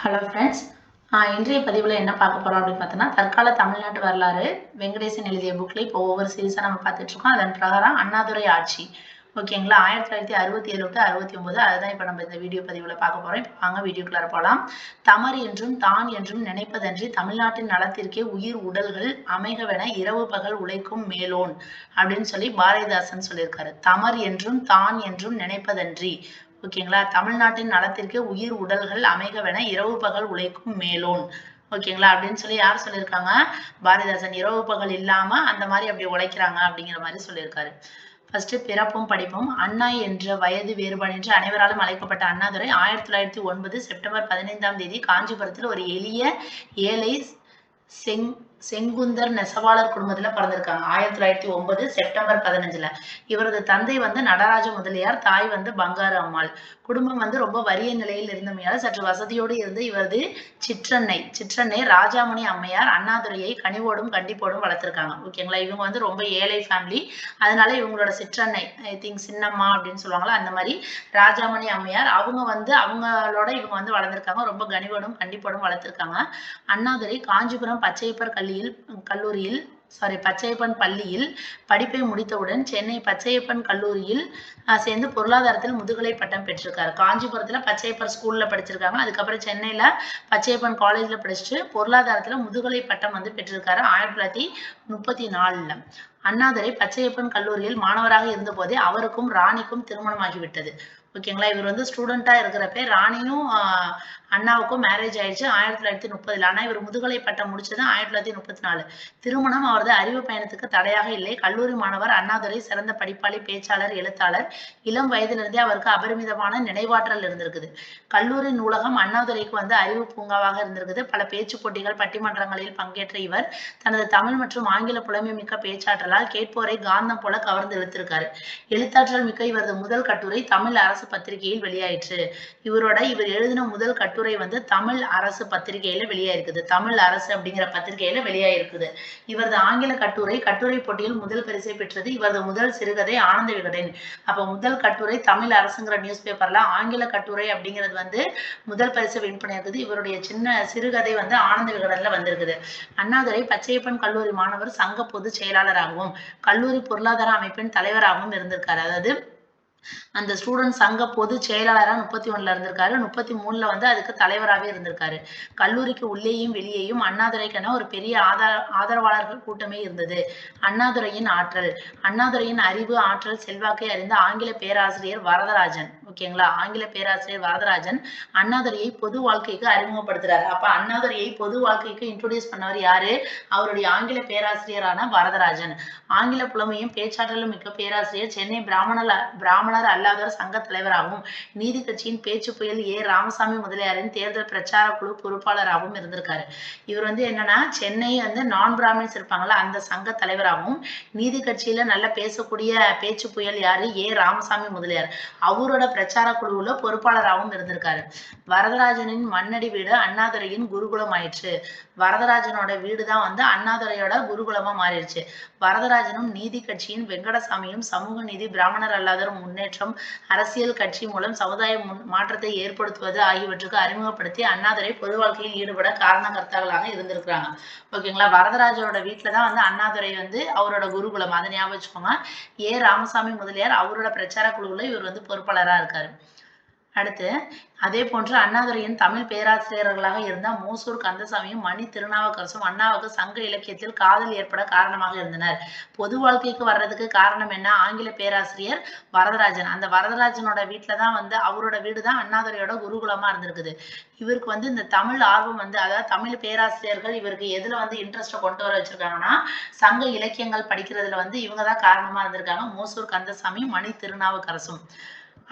Hello friends, இன்றைய பதிவில் என்ன பார்க்க போகிறோம் அப்படின்னு பார்த்தோன்னா, தற்கால தமிழ்நாட்டு வரலாறு வெங்கடேசன் எழுதிய புக்கில் இப்போ ஒவ்வொரு சீரீஸாக நம்ம பார்த்துட்ருக்கோம். அதன் பிரகாரம் அண்ணாதுரை ஆட்சி, ஓகேங்களா, 1967 டு 69, அதுதான் இப்போ நம்ம இந்த வீடியோ பதிவில் பார்க்க போகிறோம். இப்போ வாங்க வீடியோக்குள்ளார போகலாம். தமர் என்றும் தான் என்றும் நினைப்பதன்றி தமிழ்நாட்டின் நலத்திற்கே உயிர் உடல்கள் அமைகவென இரவு பகல் உழைக்கும் மேலோன் அப்படின்னு சொல்லி பாரதிதாசன் சொல்லியிருக்காரு. தமர் என்றும் தான் என்றும் நினைப்பதன்றி, ஓகேங்களா, தமிழ்நாட்டின் நலத்திற்கு உயிர் உடல்கள் அமைகவென இரவு பகல் உழைக்கும் மேலோன், ஓகேங்களா அப்படின்னு சொல்லி யார் சொல்லியிருக்காங்க? பாரதிதாசன். இரவு பகல் இல்லாம அந்த மாதிரி அப்படி உழைக்கிறாங்க அப்படிங்கிற மாதிரி சொல்லியிருக்காரு. ஃபர்ஸ்ட் பிறப்பும் படிப்பும். அண்ணா என்ற வயது வேறுபாடின்றி அனைவராலும் அழைக்கப்பட்ட அண்ணாதுரை 1909 செப்டம்பர் 15ஆம் தேதி காஞ்சிபுரத்தில் ஒரு எளிய ஏழை செங்குந்தர் நெசவாளர் குடும்பத்துல பிறந்திருக்காங்க. 1909 செப்டம்பர் 15ல. இவரது தந்தை நடராஜ முதலியார், தாய் பங்காரு அம்மாள். குடும்பம் ரொம்ப வறிய நிலையில் இருந்தமையால் சற்று வசதியோடு இருந்து இவரது சிற்றன்னை ராஜாமணி அம்மையார் அண்ணாதுரையை கனிவோடும் கண்டிப்போடும் வளர்த்திருக்காங்க. ஓகேங்களா, இவங்க ரொம்ப ஏழை ஃபேமிலி. அதனால இவங்களோட சிற்றன்னை, ஐ திங்க் சின்னம்மா அப்படின்னு சொல்லுவாங்களா, அந்த மாதிரி ராஜாமணி அம்மையார் அவங்க அவங்களோட இவங்க வளர்ந்திருக்காங்க. ரொம்ப கனிவோடும் கண்டிப்போடும் வளர்த்திருக்காங்க. அண்ணாதுரை காஞ்சிபுரம் பச்சையப்பன் பள்ளியில் படிப்பை முடித்தவுடன் சென்னை பச்சையப்பன் கல்லூரியில் சேர்ந்து பொருளாதாரத்தில் முதுகலை பட்டம் பெற்றிருக்காரு. காஞ்சிபுரத்துல பச்சையப்பன் ஸ்கூல்ல படிச்சிருக்காங்க. அதுக்கப்புறம் சென்னையில பச்சையப்பன் காலேஜ்ல படிச்சுட்டு பொருளாதாரத்துல முதுகலை பட்டம் பெற்றிருக்காரு 1934. அண்ணாதுரை பச்சையப்பன் கல்லூரியில் மாணவராக இருந்த போதே அவருக்கும் ராணிக்கும் திருமணமாகிவிட்டது. ஓகேங்களா, இவர் ஸ்டூடெண்டா இருக்கிறப்ப ராணியும் அண்ணாவுக்கும் மேரேஜ் ஆயிடுச்சு 1930. ஆனா இவர் முதுகலை பட்டம் முடிச்சது 1934. திருமணம் அவரது அறிவு பயணத்துக்கு தடையாக இல்லை. கல்லூரி மாணவர் அண்ணாதுரை சிறந்த படிப்பாளி, பேச்சாளர், எழுத்தாளர். இளம் வயதிலிருந்தே அவருக்கு அபரிமிதமான நினைவாற்றல் இருந்திருக்குது. கல்லூரி நூலகம் அண்ணாதுரைக்கு அறிவு பூங்காவாக இருந்திருக்குது. பல பேச்சு போட்டிகள், பட்டிமன்றங்களில் பங்கேற்ற இவர் தனது தமிழ் மற்றும் ஆங்கில புலமை மிக்க பேச்சாற்றலால் கேட்போரை காந்தம் போல கவர்ந்து இழுத்திருக்காரு. எழுத்தாற்றல் மிக்க இவரது முதல் கட்டுரை தமிழ் அரசு பத்திரிகையில் வெளியாயிற்று. இவர் எழுதின முதல் கட்டுரை தமிழ் அரசு பத்திரிகையில வெளியாயிருக்குது. தமிழ் அரசு அப்படிங்கிற பத்திரிகையில வெளியாயிருக்குது. இவரது ஆங்கில கட்டுரை போட்டியில் முதல் பரிசை பெற்றது. இவரது முதல் சிறுகதை ஆனந்த விகடன். அப்ப முதல் கட்டுரை தமிழ் அரசுங்கிற நியூஸ் பேப்பர்ல, ஆங்கில கட்டுரை அப்படிங்கிறது முதல் பரிசை வின் பண்ணியிருக்குது. இவருடைய சின்ன சிறுகதை ஆனந்த விகடன்ல வந்திருக்குது. அண்ணாதுரை பச்சையப்பன் கல்லூரி மாணவர் சங்க பொதுச் செயலாளராகவும் கல்லூரி பொருளாதார அமைப்பின் தலைவராகவும் இருந்திருக்காரு. அதாவது அந்த ஸ்டூடெண்ட் சங்க பொது செயலாளராக 31ல இருந்திருக்காரு. 33ல அதுக்கு தலைவராகவே இருந்திருக்காரு. கல்லூரிக்கு உள்ளேயும் வெளியேயும் அண்ணாதுரைக்கென ஒரு பெரிய ஆதரவாளர்கள் கூட்டமே இருந்தது. அண்ணாதுரையின் அறிவு, ஆற்றல், செல்வாக்கை அறிந்த ஆங்கில பேராசிரியர் வரதராஜன், ஓகேங்களா, ஆங்கில பேராசிரியர் வரதராஜன் அண்ணாதுரையை பொது வாழ்க்கைக்கு அறிமுகப்படுத்துறாரு. அப்ப அண்ணாதுரையை பொது வாழ்க்கைக்கு இன்ட்ரோடியூஸ் பண்ணவர் யாரு? அவருடைய ஆங்கில பேராசிரியரான வரதராஜன். ஆங்கில புலமையும் பேச்சாற்றலும் மிக்க பேராசிரியர் சென்னை பிராமணர் அல்லாதோர் சங்க தலைவராகவும் நீதி கட்சியின் பேச்சு புயல் ராமசாமி முதலியாரின் தேர்தல் பிரச்சார குழு பொறுப்பாளராகவும் இருந்திருக்காரு. இவர் என்னன்னா, சென்னை நான் பிராமின்ஸ் இருப்பாங்கல்ல, அந்த சங்க தலைவராகவும் நீதி கட்சியில நல்லா பேசக்கூடிய பேச்சு புயல் யாரு? ராமசாமி முதலியார், அவரோட பிரச்சார குழுவுல பொறுப்பாளராகவும் இருந்திருக்காரு. வரதராஜனின் மண்ணடி வீடு அண்ணாதுரையின் குருகுலம் ஆயிடுச்சு. வரதராஜனோட வீடுதான் அண்ணாதுரையோட குருகுலமா மாறிடுச்சு. வரதராஜனும் நீதி கட்சியின் வெங்கடசாமியும் சமூக நீதி, பிராமணர் அல்லாதோர் முன்னேற்றம், அரசியல் கட்சி மூலம் சமுதாய மாற்றத்தை ஏற்படுத்துவது ஆகியவற்றுக்கு அறிமுகப்படுத்தி அண்ணாதுரை பொது வாழ்க்கையில் ஈடுபட காரணகர்த்தாக்களாக இருந்திருக்கிறாங்க. ஓகேங்களா, வரதராஜனோட வீட்டுலதான் அண்ணாதுரை அவரோட குருகுலம், அதை ஞாபகம் வச்சுக்கோங்க. ராமசாமி முதலியார் அவரோட பிரச்சார குழுவுல இவர் பொறுப்பாளரா இருக்காரு. அடுத்து அதே போன்று அண்ணாதுரையின் தமிழ் பேராசிரியர்களாக இருந்த மூசூர் கந்தசாமியும் மணி திருநாவுக்கரசும் அண்ணாவுக்கு சங்க இலக்கியத்தில் காதல் ஏற்பட காரணமாக இருந்தனர். பொது வாழ்க்கைக்கு வர்றதுக்கு காரணம் என்ன? ஆங்கில பேராசிரியர் வரதராஜன். அந்த வரதராஜனோட வீட்டுலதான் அவரோட வீடுதான் அண்ணாதுரையோட குருகுலமா இருந்திருக்குது. இவருக்கு இந்த தமிழ் ஆர்வம் அதாவது தமிழ் பேராசிரியர்கள் இவருக்கு எதுல இன்ட்ரெஸ்ட கொண்டு வர வச்சிருக்காங்கன்னா, சங்க இலக்கியங்கள் படிக்கிறதுல இவங்கதான் காரணமா இருந்திருக்காங்க. மூசூர் கந்தசாமி, மணி திருநாவுக்கரசும்.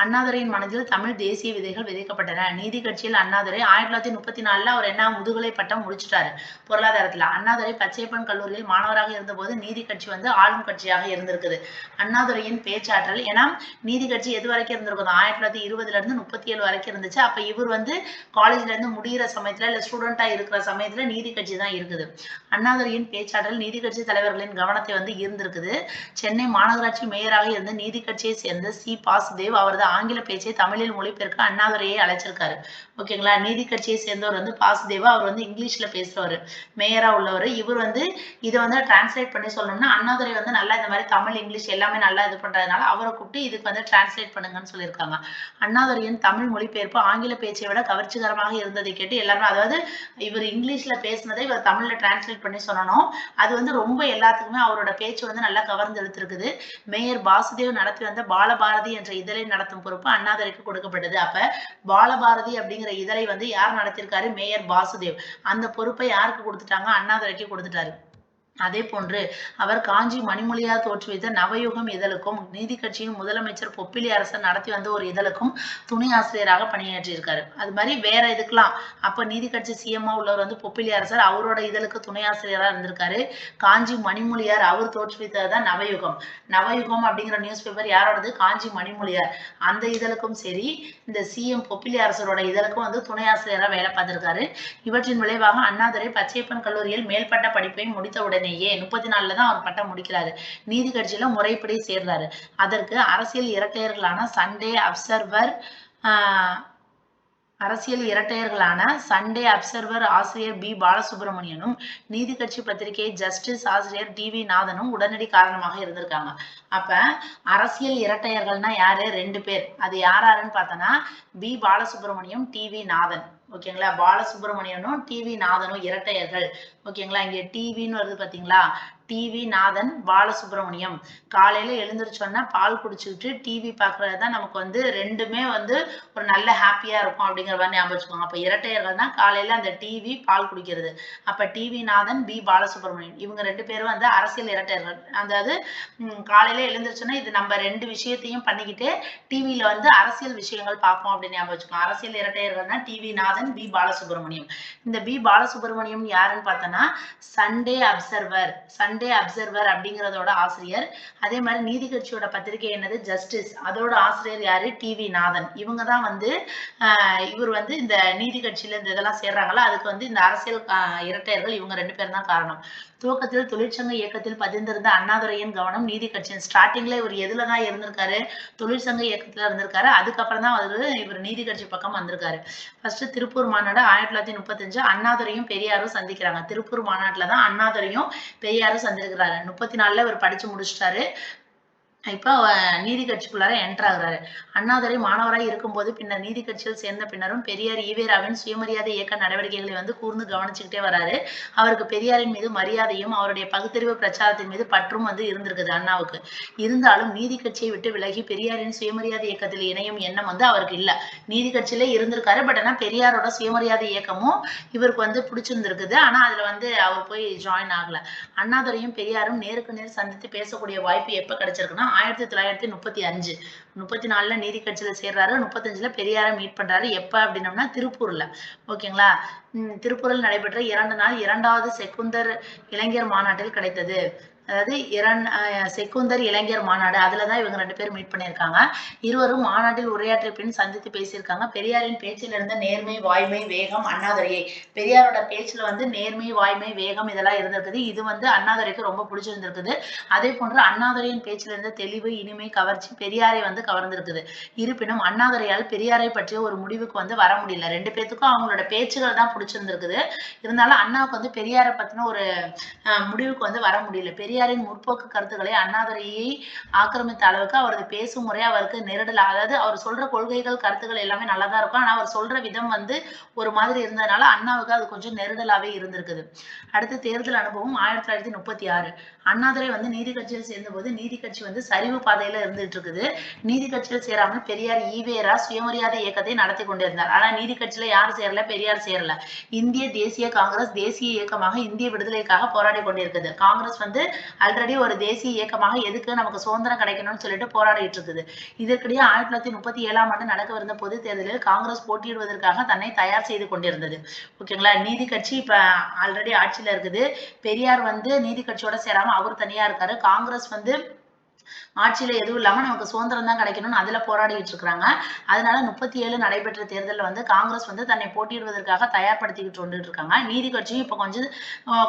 அண்ணாதுரையின் மனதில் தமிழ் தேசிய விதைகள் விதைக்கப்பட்டன. நீதி கட்சியில் அண்ணாதுரை 1934 அவர் முதுகலை பட்டம் முடிச்சிட்டாரு பொருளாதாரத்துல. அண்ணாதுரை பச்சையப்பன் கல்லூரியில் மாணவராக இருந்தபோது நீதி கட்சி ஆளும் கட்சியாக இருந்திருக்குது. அண்ணாதுரையின் பேச்சாற்றல், ஏன்னா நீதி கட்சி எது வரைக்கும் இருந்திருக்கும்? 1920ல இருந்து 37 வரைக்கும் இருந்துச்சு. அப்ப இவர் காலேஜ்ல இருந்து முடிகிற சமயத்துல இல்ல ஸ்டூடெண்டா இருக்கிற சமயத்துல நீதி கட்சி தான் இருக்குது. அண்ணாதுரையின் பேச்சாற்றல் நீதி கட்சி தலைவர்களின் கவனத்தை ஈர்ந்திருக்குது. சென்னை மாநகராட்சி மேயராக இருந்த நீதி கட்சியை சேர்ந்த சி. பாசுதேவ் அவரது ஆங்கில பேச்சை தமிழில் மொழிபெயர்க்க அண்ணாதுரையை அழைச்சிருக்காரு. ஓகேங்களா. நீதி கட்சியை சேர்ந்தவர் வந்து வாசுதேவா. அவர் வந்து இங்கிலீஷ்ல பேசுறவரு, மேயரா உள்ளவரு. இவர் வந்து இத வந்து டிரான்ஸ்லேட் பண்ணி சொல்லணும்னா அண்ணாதுரை வந்து நல்லா இந்த மாதிரி தமிழ் இங்கிலீஷ் எல்லாமே நல்லா இது பண்றதுனால அவரை கூப்பிட்டு இதுக்கு வந்து டிரான்ஸ்லேட் பண்ணுங்கன்னு சொல்லியிருக்காங்க. அண்ணாதுரையின் தமிழ் மொழிபெயர்ப்பு ஆங்கில பேச்சை விட கவர்ச்சிகரமாக இருந்ததை கேட்டு எல்லாருமே, அதாவது இவர் இங்கிலீஷ்ல பேசினதை இவர் தமிழ்ல டிரான்ஸ்லேட் பண்ணி சொல்லணும். அது வந்து ரொம்ப எல்லாத்துக்குமே அவரோட பேச்சு வந்து நல்லா கவர்ந்து இழுத்திருக்குது. மேயர் வாசுதேவ் நடத்தி வந்த பாலபாரதி என்ற இதழை நடத்தும் பொறுப்பு அண்ணாதுரைக்கு கொடுக்கப்பட்டது. அப்ப பாலபாரதி அப்படிங்கிற இதழை வந்து யார் நடத்திருக்காரு? மேயர் வாசுதேவ். அந்த பொறுப்பை யாருக்கு கொடுத்துட்டாங்க? அண்ணாதுரைக்கு கொடுத்துட்டாரு. அதே போன்று அவர் காஞ்சி மணிமொழியார் தோற்றுவித்த நவயுகம் இதழுக்கும் நீதி கட்சியின் முதலமைச்சர் பொப்பிலி அரசர் நடத்தி வந்த ஒரு இதழுக்கும் துணை ஆசிரியராக பணியாற்றியிருக்காரு. அது மாதிரி வேற இதுக்கெல்லாம் அப்ப நீதி கட்சி சிஎம்மா உள்ளவர் வந்து பொப்பிலி அரசர், அவரோட இதழுக்கு துணை ஆசிரியரா இருந்திருக்காரு. காஞ்சி மணிமொழியார் அவர் தோற்றுவித்ததுதான் நவயுகம். நவயுகம் அப்படிங்கிற நியூஸ் பேப்பர் யாரோடது? காஞ்சி மணிமொழியார். அந்த இதழுக்கும் சரி, இந்த சிஎம் பொப்பிலி அரசரோட இதழுக்கும் வந்து துணை ஆசிரியரா வேலை பார்த்திருக்காரு. இவற்றின் விளைவாக அண்ணாதுரை பச்சையப்பன் கல்லூரியில் மேல்பட்ட படிப்பை முடித்த உடனேயே 34ல தான் அவர் பட்டம் முடிக்கிறாரு. நீதி கட்சியில முறைப்படி சேர்றாரு. அதற்கு அரசியல் இரட்டையர்களான சண்டே அப்சர்வர் ஆசிரியர் பி பாலசுப்ரமணியனும் நீதி கட்சி பத்திரிகை ஜஸ்டிஸ் ஆசிரியர் டிவி நாதனும் உடனடி காரணமாக இருந்திருக்காங்க. அப்ப அரசியல் இரட்டையர்கள்னா யாரு? 2 பேர். அது யாருன்னு பார்த்தோன்னா பி பாலசுப்ரமணியம், டிவி நாதன். ஓகேங்களா. பாலசுப்ரமணியனும் டிவி நாதனும் இரட்டையர்கள். ஓகேங்களா. இங்க டிவின்னு வருது பாத்தீங்களா? டிவி நாதன், பாலசுப்ரமணியம். காலையில எழுந்திரிச்சோன்னா பால் குடிச்சுக்கிட்டு டிவி பாக்குறதுதான் நமக்கு வந்து ரெண்டுமே வந்து ஒரு நல்ல ஹாப்பியா இருக்கும் அப்படிங்கிற மாதிரி ஞாபகம் வச்சுக்கோங்க. அப்ப இரட்டையர்கள்னா காலையில அந்த டிவி பால் குடிக்கிறது. அப்ப டிவி நாதன், பி பாலசுப்ரமணியம் இவங்க 2 பேரும் வந்து அரசியல் இரட்டையர்கள். அதாவது காலையில எழுந்திரிச்சோன்னா இது நம்ம 2 விஷயத்தையும் பண்ணிக்கிட்டு டிவியில வந்து அரசியல் விஷயங்கள் பார்ப்போம் அப்படின்னு ஞாபகம் வச்சுக்கோங்க. அரசியல் இரட்டையர்கள்னா டிவி நாதன், பி பாலசுப்ரமணியம். இந்த பி பாலசுப்ரமணியம் யாருன்னு பார்த்தோன்னா சண்டே அப்சர்வர் அப்படிங்கிறதோட ஆசிரியர். அதே மாதிரி நீதி கட்சியோட பத்திரிகை என்னது? ஜஸ்டிஸ். அதோட ஆசிரியர் யாரு? டிவி நாதன். இவங்க தான் வந்து இவர் வந்து இந்த நீதி கட்சியில இந்த இதெல்லாம் சேர்றாங்களா, அதுக்கு வந்து இந்த அரசியல் இரட்டையர்கள் இவங்க 2 பேரும் தான் காரணம். துவக்கத்தில் தொழிற்சங்க இயக்கத்தில் பதிந்திருந்த அண்ணாதுரையின் கவனம் நீதி கட்சியின் ஸ்டார்டிங்ல இவர் எதுலதான் இருந்திருக்காரு? தொழிற்சங்க இயக்கத்துல இருந்திருக்காரு. அதுக்கப்புறம் தான் இவர் நீதி கட்சி பக்கம் வந்திருக்காரு. ஃபர்ஸ்ட் திருப்பூர் மாநாடு 1935 அண்ணாதுரையும் பெரியாரும் சந்திக்கிறாங்க. திருப்பூர் மாநாட்டுல தான் அண்ணாதுரையும் பெரியாரும் சந்திக்கிறாரு. 34ல இவர் படிச்சு முடிச்சிட்டாரு. இப்ப நீதி கட்சிக்குள்ளார என்டர் ஆகுறாரு. அண்ணாதுரை மாணவராய் இருக்கும்போது பின்னர் நீதி கட்சியில் சேர்ந்த பின்னரும் பெரியார் ஈவேராவின் சுயமரியாதை இயக்க நடவடிக்கைகளை வந்து கூர்ந்து கவனிச்சுக்கிட்டே வராரு. அவருக்கு பெரியாரின் மீது மரியாதையும் அவருடைய பகுத்தறிவு பிரச்சாரத்தின் மீது பற்றும் வந்து இருந்திருக்குது அண்ணாவுக்கு. இருந்தாலும் நீதி கட்சியை விட்டு விலகி பெரியாரின் சுயமரியாதை இயக்கத்தில் இணையும் எண்ணம் வந்து அவருக்கு இல்ல. நீதி கட்சியிலே இருந்திருக்காரு. பட் ஆனா பெரியாரோட சுயமரியாதை இயக்கமும் இவருக்கு வந்து பிடிச்சிருந்திருக்குது. ஆனா அதுல வந்து அவர் போய் ஜாயின் ஆகல. அண்ணாதுரையும் பெரியாரும் நேருக்கு நேர் சந்தித்து பேசக்கூடிய வாய்ப்பு எப்ப கிடைச்சிருக்குன்னா 1935. 34ல நீதி கட்சியில சேர்றாரு. 35ல பெரியார மீட் பண்றாரு. எப்ப அப்படின்னம்னா திருப்பூர்ல. ஓகேங்களா. திருப்பூரில் நடைபெற்ற 2 நாள் 2வது செக்குந்தர் இளைஞர் மாநாட்டில் கிடைத்தது. அதாவது செக்குந்தர் இளைஞர் மாநாடு. அதுலதான் இவங்க 2 பேரும் மீட் பண்ணியிருக்காங்க. இருவரும் மாநாட்டில் உரையாற்றிய பின் சந்தித்து பேசியிருக்காங்க. பெரியாரின் பேச்சில் இருந்த நேர்மை, வாய்மை, வேகம் அண்ணாதுரையை, பெரியாரோட பேச்சுல வந்து நேர்மை, வாய்மை, வேகம் இதெல்லாம் இருந்திருக்குது. இது வந்து அண்ணாதுரைக்கு ரொம்ப பிடிச்சிருந்திருக்குது. அதே போன்று அண்ணாதுரையின் பேச்சில் இருந்த தெளிவு, இனிமை, கவர்ச்சி பெரியாரை வந்து கவர்ந்திருக்குது. இருப்பினும் அண்ணாதுரையால் பெரியாரை பற்றிய ஒரு முடிவுக்கு வந்து வர முடியல. 2 பேத்துக்கும் அவங்களோட பேச்சுகள் தான் பிடிச்சிருந்திருக்குது. இருந்தாலும் அண்ணாவுக்கு வந்து பெரியாரை பத்தின ஒரு முடிவுக்கு வந்து வர முடியல. பெரியாரின் முற்போக்கு கருத்துக்களை அண்ணாதுரையை ஆக்கிரமித்த அளவுக்கு அவரது பேசும் முறை அவருக்கு நெருடல். அதாவது அவர் சொல்ற கொள்கைகள், கருத்துக்கள் எல்லாமே நல்லாதான் இருக்கும். ஆனா அவர் சொல்ற விதம் வந்து ஒரு மாதிரி இருந்ததுனால அண்ணாவுக்கு அது கொஞ்சம் நெருடலாவே இருந்திருக்குது. அடுத்து தேர்தல் அனுபவம் 1936. அண்ணாதுரை வந்து நீதி கட்சியில் சேர்ந்தபோது நீதி கட்சி வந்து சரிவு பாதையில இருந்துட்டு இருக்குது. நீதி கட்சியில் சேராமல் பெரியார் ஈவேரா சுயமரியாதை இயக்கத்தை நடத்தி கொண்டிருந்தார். ஆனா நீதி கட்சியில யார் சேரல? பெரியார் சேரல. இந்திய தேசிய காங்கிரஸ் தேசிய இயக்கமாக இந்திய விடுதலைக்காக போராடி கொண்டிருக்குது. காங்கிரஸ் வந்து ஆல்ரெடி ஒரு தேசிய இயக்கமாக எதுக்கு நமக்கு சுதந்திரம் கிடைக்கணும்னு சொல்லிட்டு போராடிட்டு இருக்குது. இதற்கிடையே 1937ஆம் ஆண்டு நடக்கவிருந்த பொது தேர்தலில் காங்கிரஸ் போட்டியிடுவதற்காக தன்னை தயார் செய்து கொண்டிருந்தது. ஓகேங்களா. நீதி கட்சி இப்ப ஆல்ரெடி ஆட்சியில இருக்குது. பெரியார் வந்து நீதி கட்சியோட சேராம அவர் தனியா இருக்காரு. காங்கிரஸ் வந்து ஆட்சியில எதுவும் இல்லாம நமக்கு சுதந்திரம் தான் கிடைக்கணும்னு அதுல போராடிட்டு இருக்காங்க. அதனால 37 நடைபெற்ற தேர்தல்ல வந்து காங்கிரஸ் வந்து தன்னை போட்டியிடுவதற்காக தயார்படுத்திக்கிட்டு வந்துட்டு இருக்காங்க. நீதி கட்சியும் இப்ப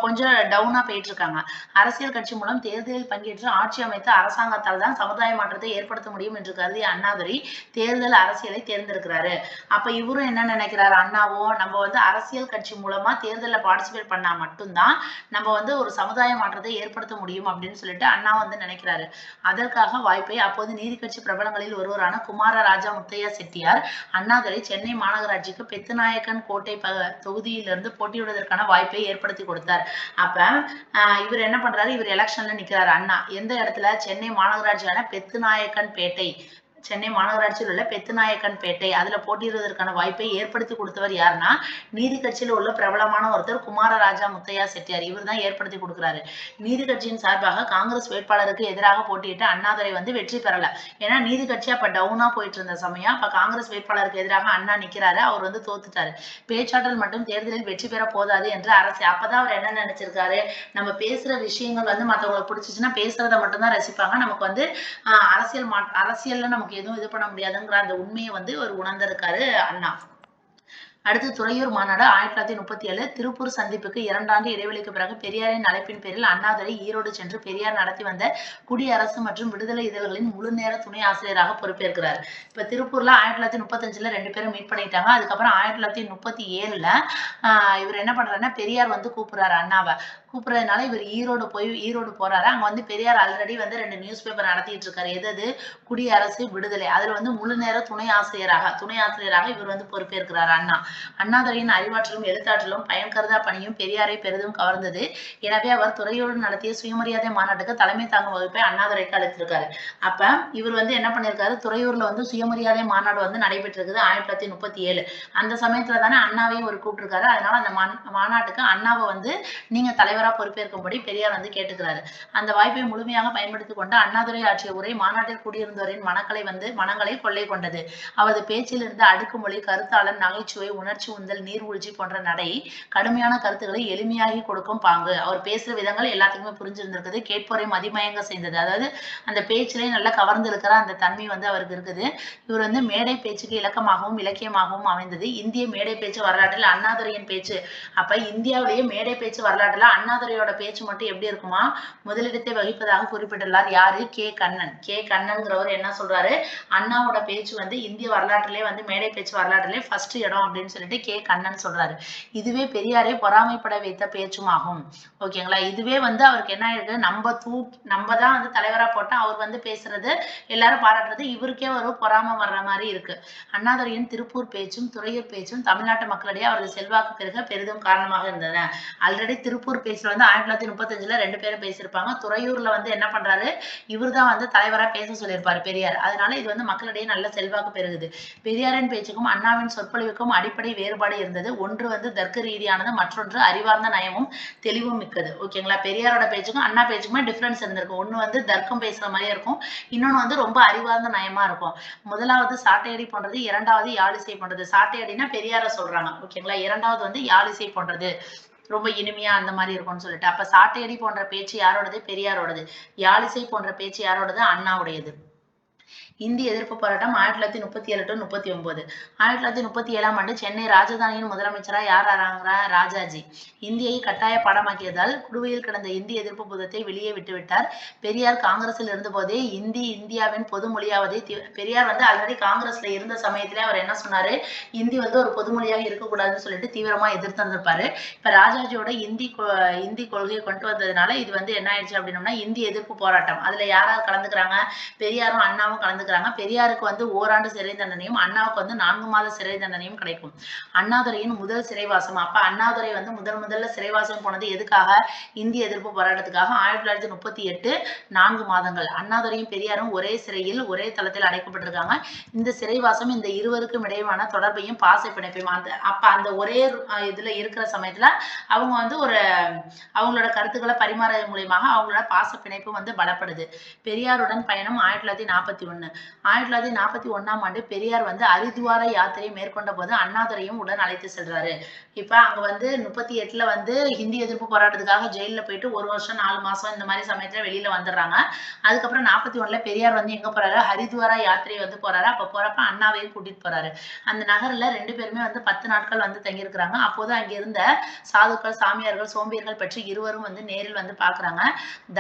கொஞ்சம் டவுனா போயிட்டு இருக்காங்க. அரசியல் கட்சி மூலம் தேர்தலில் பங்கேற்று ஆட்சி அமைத்த அரசாங்கத்தால் தான் சமுதாய மாற்றத்தை ஏற்படுத்த முடியும் என்று கருதிய அண்ணாதுரை தேர்தல் அரசியலை தேர்ந்தெடுக்கிறாரு. அப்ப இவரும் என்ன நினைக்கிறாரு, அண்ணாவும் நம்ம வந்து அரசியல் கட்சி மூலமா தேர்தல்ல பார்ட்டிசிபேட் பண்ணா மட்டும்தான் நம்ம வந்து ஒரு சமுதாய மாற்றத்தை ஏற்படுத்த முடியும் அப்படின்னு சொல்லிட்டு அண்ணா வந்து நினைக்கிறாரு. அதற்காக வாய்ப்பை அப்போது நீதி கட்சி பிரபலங்களில் ஒருவரான குமார ராஜா முத்தையா செட்டியார் அண்ணாதுரை சென்னை மாநகராட்சிக்கு பெத்துநாயக்கன் கோட்டை தொகுதியிலிருந்து போட்டியிடுவதற்கான வாய்ப்பை ஏற்படுத்தி கொடுத்தார். அப்ப இவர் என்ன பண்றாரு, இவர் எலெக்ஷன்ல நிக்கிறாரு. அண்ணா எந்த இடத்துல, சென்னை மாநகராட்சியான பெத்துநாயக்கன் பேட்டை, சென்னை மாநகராட்சியில் உள்ள பெத்துநாயக்கன் பேட்டை அதுல போட்டியிடுவதற்கான வாய்ப்பை ஏற்படுத்தி கொடுத்தவர் யாருன்னா நீதி கட்சியில் உள்ள பிரபலமான ஒருத்தர் குமாரராஜா முத்தையா செட்டியார். இவர் தான் ஏற்படுத்தி கொடுக்கிறாரு. நீதி கட்சியின் சார்பாக காங்கிரஸ் வேட்பாளருக்கு எதிராக போட்டியிட்டு அண்ணாதுரை வந்து வெற்றி பெறல. ஏன்னா நீதி கட்சி அப்ப டவுனா போயிட்டு இருந்த சமயம் அப்ப காங்கிரஸ் வேட்பாளருக்கு எதிராக அண்ணா நிக்கிறாரு, அவர் வந்து தோத்துட்டாரு. பேச்சாற்றல் மட்டும் தேர்தலில் வெற்றி பெற போதாது என்று அரசு அப்பதான் அவர் என்ன நினைச்சிருக்காரு, நம்ம பேசுற விஷயங்கள் வந்து மத்தவங்களுக்கு பிடிச்சிச்சுன்னா பேசுறத மட்டும் தான் ரசிப்பாங்க, நமக்கு வந்து அரசியல்ல நமக்கு எதுவும் இது பண்ண முடியாதுங்கிற அந்த உண்மையை வந்து ஒரு உணர்ந்திருக்காரு அண்ணா. அடுத்து துறையூர் மாநாடு 1937 திருப்பூர் சந்திப்புக்கு 2 ஆண்டு இடைவெளிக்கு பிறகு பெரியாரின் அழைப்பின் பேரில் அண்ணாதுரை ஈரோடு சென்று பெரியார் நடத்தி வந்த குடியரசு மற்றும் விடுதலை இதழ்களின் முழு நேர துணை ஆசிரியராக பொறுப்பேற்கிறார். இப்ப திருப்பூர்ல 1935 2 பேரும் மீட் பண்ணிட்டாங்க. அதுக்கப்புறம் 1937 இவர் என்ன பண்றாருன்னா பெரியார் வந்து கூப்பிடுறாரு அண்ணாவை. கூப்பிடுறதுனால இவர் ஈரோடு போறாரு. அங்க வந்து பெரியார் ஆல்ரெடி வந்து 2 நியூஸ் பேப்பர் நடத்திட்டு இருக்காரு. எது குடியரசு விடுதலை, அதுல வந்து முழு நேர துணை ஆசிரியராக இவர் வந்து பொறுப்பேற்கிறார் அண்ணா. அண்ணாதுரையின் அறிவாற்றலும் எழுத்தாற்றலும் பயன் கருதா பணியும் பெரியாரை பெரிதும் கவர்ந்தது. எனவே அவர் துறையோடு நடத்திய சுயமரியாதை மாநாட்டுக்கு தலைமை தாங்கும் வகுப்பை அண்ணாதுரைக்கு அளித்திருக்காரு. அப்ப இவர் வந்து என்ன பண்ணிருக்காரு, துறையூர்ல வந்து சுயமரியாதை மாநாடு வந்து நடைபெற்றிருக்குது 1937. அந்த சமயத்துல தானே அண்ணாவையும் ஒரு கூப்பிட்டிருக்காரு. அதனால அந்த மாநாட்டுக்கு அண்ணாவை வந்து நீங்க தலைவரா பொறுப்பேற்கும்படி பெரியார் வந்து கேட்டுக்கிறாரு. அந்த வாய்ப்பை முழுமையாக பயன்படுத்திக் கொண்டு அண்ணாதுரை ஆற்றிய உரை மாநாட்டில் கூடியிருந்தோரின் மனங்களை கொள்ளை கொண்டது. அவரது பேச்சில் இருந்த அடுக்குமொழி, கருத்தாளர், நகைச்சுவை, உணர்ச்சி உந்தல், நீர்வீழ்ச்சி போன்ற நடை, கடுமையான கருத்துக்களை எளிமையாகி கொடுக்கும் பாங்கு, அவர் பேசுற விதங்கள் எல்லாத்துக்குமே புரிஞ்சிருந்திருக்குது. கேட்போரை மதிமயங்க செய்தது. அதாவது அந்த பேச்சிலே நல்லா கவர்ந்து இருக்கிற அந்த தன்மை வந்து அவருக்கு இருக்குது. இவர் வந்து மேடை பேச்சுக்கு இலக்கமாகவும் இலக்கியமாகவும் அமைந்தது. இந்திய மேடை பேச்சு வரலாற்றில் அண்ணாதுரையின் பேச்சு, அப்ப இந்தியாவிலேயே மேடை பேச்சு வரலாற்றுல அண்ணாதுரையோட பேச்சு மட்டும் எப்படி இருக்குமா, முதலிடத்தை வகிப்பதாக குறிப்பிட்டுள்ளார். யாரு, கண்ணன்ங்கிறவர் என்ன சொல்றாரு, அண்ணாவோட பேச்சு வந்து இந்திய வரலாற்றிலே வந்து மேடை பேச்சு வரலாற்றிலே ஃபர்ஸ்ட் இடம் அப்படின்னு சொல்லிட்டு கண்ணன் சொல்றாரு. இதுவே பெரியாரை பொறாமைப்பட வைத்த பேச்சும் ஆகும். ஓகேங்களா. இதுவே வந்து அவருக்கு என்ன ஆயிருக்கு, நம்ம தான் வந்து தலைவரா போட்டா அவர் வந்து பேசுறது எல்லாரும் பாராட்டுறது இவருக்கே ஒரு பொறாமை வர்ற மாதிரி இருக்கு. அண்ணாதுரையின் திருப்பூர் பேச்சும் துறையூர் பேச்சும் தமிழ்நாட்டு மக்களிடையே அவரது செல்வாக்கு பெருக பெரிதும் காரணமாக இருந்தன. ஆல்ரெடி திருப்பூர் பேச்சுல வந்து 1935 2 பேரும் பேசியிருப்பாங்க. துறையூர்ல வந்து என்ன பண்றாரு, இவர் தான் வந்து தலைவரா பேச சொல்லியிருப்பாரு பெரியார். அதனால இது வந்து மக்களிடையே நல்ல செல்வாக்கு பெருகுது. பெரியாரின் பேச்சுக்கும் அண்ணாவின் சொற்பொழிவுக்கும் அடிப்படை வேறுபாடு இருந்தது. ஒன்று வந்து தர்க்க ரீதியானது, மற்றொன்று அறிவார்ந்த நயமும் தெளிவும் மிக்கது. ஓகேங்களா. பெரியாரோட பேச்சுக்கும் அண்ணா பேச்சுக்குமே டிஃபரன்ஸ் இருந்திருக்கும். ஒண்ணு வந்து தர்க்கம் பேசுற மாதிரியே இருக்கும், இன்னொன்னு வந்து ரொம்ப அறிவார்ந்த நயமா இருக்கும். முதலாவது சாட்டையடி போன்றது, இரண்டாவது யாழிசை போன்றது. சாட்டையடினா பெரியார சொல்றாங்க. ஓகேங்களா. இரண்டாவது வந்து யாழிசை போன்றது, ரொம்ப இனிமையா அந்த மாதிரி இருக்கும்னு சொல்லிட்டு. அப்ப சாட்டையடி போன்ற பேச்சு யாரோடது, பெரியாரோடது. யாழிசை போன்ற பேச்சு யாரோடது, அண்ணாவுடையது. இந்திய எதிர்ப்பு போராட்டம் 1937 to 39. 1937 ஆண்டு சென்னை ராஜதானியின் முதலமைச்சராக யார் ஆறாங்க, ராஜாஜி. இந்தியை கட்டாய பாடமாக்கியதால் குடுவையில் கிடந்த இந்திய எதிர்ப்பு புதத்தை வெளியே விட்டுவிட்டார். பெரியார் காங்கிரஸில் இருந்த போதே இந்தியாவின் பொது மொழியாவதை பெரியார் வந்து ஆல்ரெடி காங்கிரஸ்ல இருந்த சமயத்திலே அவர் என்ன சொன்னாரு, இந்தி வந்து ஒரு பொது மொழியாக இருக்கக்கூடாதுன்னு சொல்லிட்டு தீவிரமா எதிர்த்து வந்திருப்பாரு. இப்ப ராஜாஜியோட இந்தி கொள்கையை கொண்டு வந்ததுனால இது வந்து என்ன ஆயிடுச்சு அப்படின்னோம்னா இந்திய எதிர்ப்பு போராட்டம். அதுல யாராவது கலந்துக்கிறாங்க, பெரியாரும் அண்ணாவும் கலந்துக்கிறாங்க. பெரியாருக்கு வந்து ஓராண்டு சிறை தண்டனையும் அண்ணாவுக்கு வந்து 4 மாத சிறை தண்டனையும் கிடைக்கும். அண்ணாதுரையின் முதல் சிறைவாசம், அப்ப அண்ணாதுரை வந்து முதல்ல சிறைவாசம் போனது எதுக்காக, இந்திய எதிர்ப்பு போராட்டத்துக்காக. 1938 4 மாதங்கள் அண்ணாதுரையும் பெரியாரும் ஒரே சிறையில் ஒரே தளத்தில் அடைக்கப்பட்டிருக்காங்க. இந்த சிறைவாசம் இந்த இருவருக்கும் இடையிலான தொடர்பையும் பாச பிணைப்பையும் அந்த ஒரே இதுல இருக்கிற சமயத்துல அவங்க வந்து அவங்களோட கருத்துக்களை பரிமாறது மூலியமாக அவங்களோட பாச பிணைப்பு வந்து பலப்படுது. பெரியாருடன் பயணம் 1941. 1941ஆம் ஆண்டு பெரியார் வந்து ஹரித்வார யாத்திரை மேற்கொண்ட போது அண்ணாதுரையும் உடன் அழைத்து செல்றாரு. இப்ப அங்க வந்து 38ல வந்து ஹிந்தி எதிர்ப்பு போராட்டத்துக்காக ஜெயில போயிட்டு 1 வருஷம் 4 மாசம் இந்த மாதிரி சமயத்துல வெளியில வந்துடுறாங்க. அதுக்கப்புறம் 41ல பெரியார் வந்து எங்க போறாரு, ஹரித்வாரா யாத்திரை வந்து போறாரு. அப்ப போறப்ப அண்ணாவையும் கூட்டிட்டு போறாரு. அந்த நகர்ல 2 பேருமே வந்து 10 நாட்கள் வந்து தங்கியிருக்கிறாங்க. அப்போது அங்க இருந்த சாதுக்கள், சாமியார்கள், சோம்பியர்கள் பற்றி இருவரும் வந்து நேரில் வந்து பாக்குறாங்க.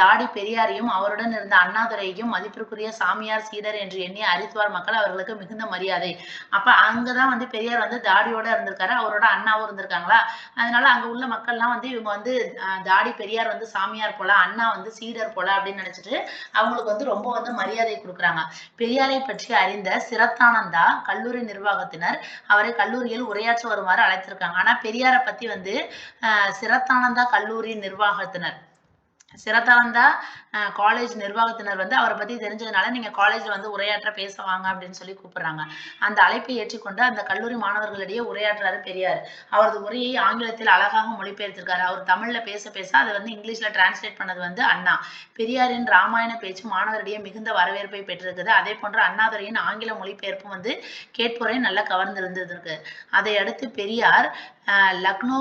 தாடி பெரியாரையும் அவருடன் இருந்த அண்ணாதுரையையும் மதிப்பிற்குரிய சாமியார் சீடர் என்று எண்ணிய ஹரித்வார் மக்கள் அவர்களுக்கு மிகுந்த மரியாதை. அப்ப அங்கதான் வந்து பெரியார் வந்து தாடியோட இருந்திருக்காரு, அவரோட அண்ணாவும் இருந்திருக்காங்களா. அதனால அங்க உள்ள மக்கள்லாம் வந்து இவங்க வந்து தாடி பெரியார் வந்து சாமியார் போல, அண்ணா வந்து சீடர் போல அப்படின்னு நினைச்சிட்டு அவங்களுக்கு வந்து ரொம்ப வந்து மரியாதை கொடுக்குறாங்க. பெரியாரை பற்றி அறிந்த சிரத்தானந்தா கல்லூரி நிர்வாகத்தினர் அவரை கல்லூரியில் உரையாற்ற வருமாறு அழைத்திருக்காங்க. ஆனா பெரியாரை பத்தி வந்து சிரத்தானந்தா கல்லூரி நிர்வாகத்தினர் சிரத்தானந்தா காலேஜ் நிர்வாகத்தினர் வந்து அவரை பத்தி தெரிஞ்சதுனால நீங்க காலேஜ்ல வந்து உரையாற்ற பேச வாங்க அப்படின்னு சொல்லி கூப்பிடுறாங்க. அந்த அழைப்பை ஏற்றுக்கொண்டு அந்த கல்லூரி மாணவர்களிடையே உரையாற்றுறாரு பெரியார். அவரது உரையை ஆங்கிலத்தில் அழகாக மொழிபெயர்த்திருக்காரு. அவர் தமிழ்ல பேச பேச அதை வந்து இங்கிலீஷ்ல டிரான்ஸ்லேட் பண்ணது வந்து அண்ணா. பெரியாரின் ராமாயண பேச்சு மாணவரிடையே மிகுந்த வரவேற்பை பெற்றிருக்குது. அதே போன்று அண்ணாதுரையின் ஆங்கில மொழிபெயர்ப்பும் வந்து கேட்போரை நல்லா கவர்ந்திருந்திருக்கு. அதை அடுத்து பெரியார் லக்னோ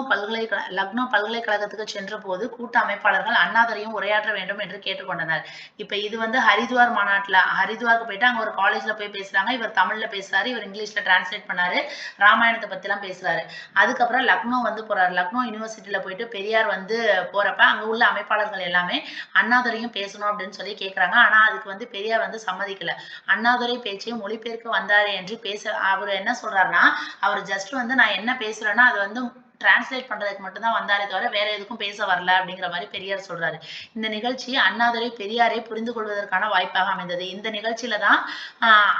பல்கலைக்கழகத்துக்கு சென்ற போது கூட்ட அமைப்பாளர்கள் அண்ணாதுரையும் உரையாற்ற வேண்டும் என்று கேட்டுக்கொண்டனர். இப்ப இது வந்து ஹரித்வார் மாநாட்டுல ஹரித்வாருக்கு போயிட்டு அங்க ஒரு காலேஜ்ல போய் பேசுறாங்க. இவர் தமிழ்ல பேசுறாரு, இவர் இங்கிலீஷ்ல டிரான்ஸ்லேட் பண்ணாரு, ராமாயணத்தை பத்தி எல்லாம் பேசுறாரு. அதுக்கப்புறம் லக்னோ வந்து போறாரு. லக்னோ யூனிவர்சிட்டியில போயிட்டு பெரியார் வந்து போறப்ப அங்க உள்ள அமைப்பாளர்கள் எல்லாமே அண்ணாதுரையும் பேசணும் அப்படின்னு சொல்லி கேட்கறாங்க. ஆனா அதுக்கு வந்து பெரியார் வந்து சம்மதிக்கல. அண்ணாதுரை பேச்சை மொழிபெயர்க்க வந்தாரு என்று அவர் என்ன சொல்றாருன்னா, அவர் ஜஸ்ட் வந்து நான் என்ன பேசுறேன்னா அது வந்து டிரான்ஸ்லேட் பண்றதுக்கு மட்டும்தான் வந்தாரே தவிர வேற எதுக்கும் பேச வரல அப்படிங்கிற மாதிரி பெரியார் சொல்றாரு. இந்த நிகழ்ச்சி அண்ணாதுரை பெரியாரை புரிந்து கொள்வதற்கான வாய்ப்பாக அமைந்தது. இந்த நிகழ்ச்சியில தான்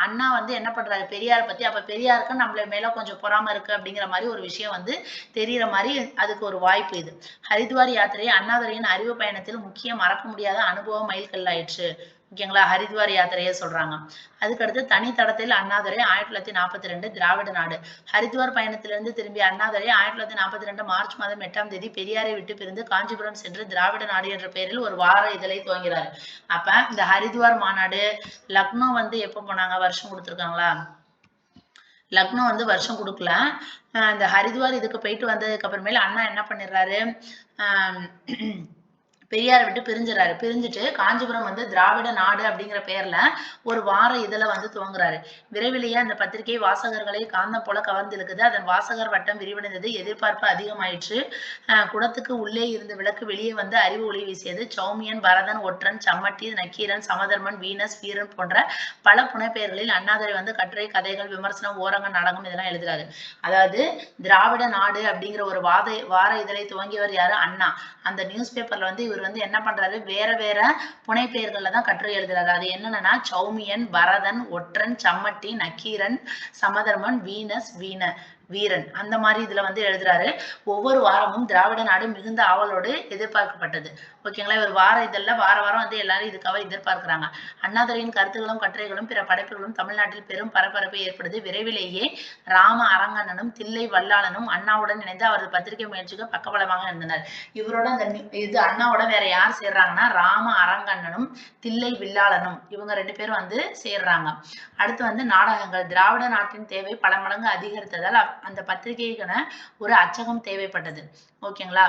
அண்ணா வந்து என்ன பண்றாரு பெரியாரை பத்தி, அப்ப பெரியாருக்கு நம்மள மேல கொஞ்சம் பொறாம இருக்கு அப்படிங்கிற மாதிரி ஒரு விஷயம் வந்து தெரியற மாதிரி அதுக்கு ஒரு வாய்ப்பு இது. ஹரித்வார் யாத்திரை அண்ணாதுரையின் அறிவு பயணத்தில் முக்கிய மறக்க முடியாத அனுபவ மைல்கல் ஆயிடுச்சு. ஓகேங்களா, ஹரித்வார் யாத்திரையை சொல்றாங்க. அதுக்கடுத்து தனி தடத்தில் அண்ணாதுரை 1942 திராவிட நாடு. ஹரித்வார் பயணத்திலிருந்து திரும்பிய அண்ணாதுரை 1942 மார்ச் மாதம் 8ஆம் தேதி பெரியாரை விட்டு பிரிந்து காஞ்சிபுரம் சென்று திராவிட நாடு என்ற பெயரில் ஒரு வார இதழை துவங்கிறார். அப்ப இந்த ஹரித்வார் மாநாடு, லக்னோ வந்து எப்ப போனாங்க, வருஷம் கொடுத்துருக்காங்களா? லக்னோ வந்து வருஷம் கொடுக்கல. இந்த ஹரித்வார் இதுக்கு போயிட்டு வந்ததுக்கு அப்புறமேல அண்ணா என்ன பண்ணிடுறாரு, பெரியாரை விட்டு பிரிஞ்சுறாரு. பிரிஞ்சுட்டு காஞ்சிபுரம் வந்து திராவிட நாடு அப்படிங்கிற பெயர்ல ஒரு வார இதழை வந்து துவங்குறாரு. விரைவிலேயே அந்த பத்திரிகை வாசகர்களை காந்தம் போல கவர்ந்திழுக்குது. அதன் வாசகர் வட்டம் விரிவடைந்தது. எதிர்பார்ப்பு அதிகமாயிடுச்சு. குடத்துக்கு உள்ளே இருந்த விளக்கு வெளியே வந்து அறிவு ஒளி வீசியது. சௌமியன், பரதன், ஒற்றன், சம்மட்டி, நக்கீரன், சமதர்மன், வீனஸ், வீரன் போன்ற பல புனைப்பெயர்களில் அண்ணாதுரை வந்து கட்டுரை, கதைகள், விமர்சனம், ஓரங்க, நாடகம் இதெல்லாம் எழுதுறாரு. அதாவது திராவிட நாடு அப்படிங்கிற ஒரு வார இதழை துவங்கியவர் யாரு, அண்ணா. அந்த நியூஸ் பேப்பர்ல வந்து இவர் வந்து என்ன பண்றாரு, வேற வேற புனைப்பெயர்கள்ல தான் கட்டுரை எழுதுறாரு. அது என்னன்னா சௌமியன், பரதன், ஒற்றன், சம்மட்டி, நக்கீரன், சமதர்மன், வீனஸ், வீரன் அந்த மாதிரி இதுல வந்து எழுதுறாரு. ஒவ்வொரு வாரமும் திராவிட நாடு மிகுந்த ஆவலோடு எதிர்பார்க்கப்பட்டது. ஓகேங்களா, இவர் வார இதழ்ல வாரம் வந்து எல்லாரும் இதுக்காக எதிர்பார்க்கிறாங்க. அண்ணாதுரையின் கருத்துக்களும் கட்டுரைகளும் பிற படைப்புகளும் தமிழ்நாட்டில் பெரும் பரபரப்பை ஏற்படுது. விரைவிலேயே ராம அரங்கண்ணனும் தில்லை வல்லாளனும் அண்ணாவுடன் இணைந்து அவரது பத்திரிகை முயற்சிக்கு பக்கபலமாக இருந்தனர். இவரோட அந்த இது அண்ணாவோட வேற யார் சேர்றாங்கன்னா ராம அரங்கண்ணனும் தில்லை வில்லாளனும், இவங்க 2 பேரும் வந்து சேர்றாங்க. அடுத்து வந்து நாடகங்கள். திராவிட நாட்டின் தேவை பல மடங்கு அதிகரித்ததால் அந்த பத்திரிகைக்கான ஒரு அச்சகம் தேவைப்பட்டது. ஓகேங்களா,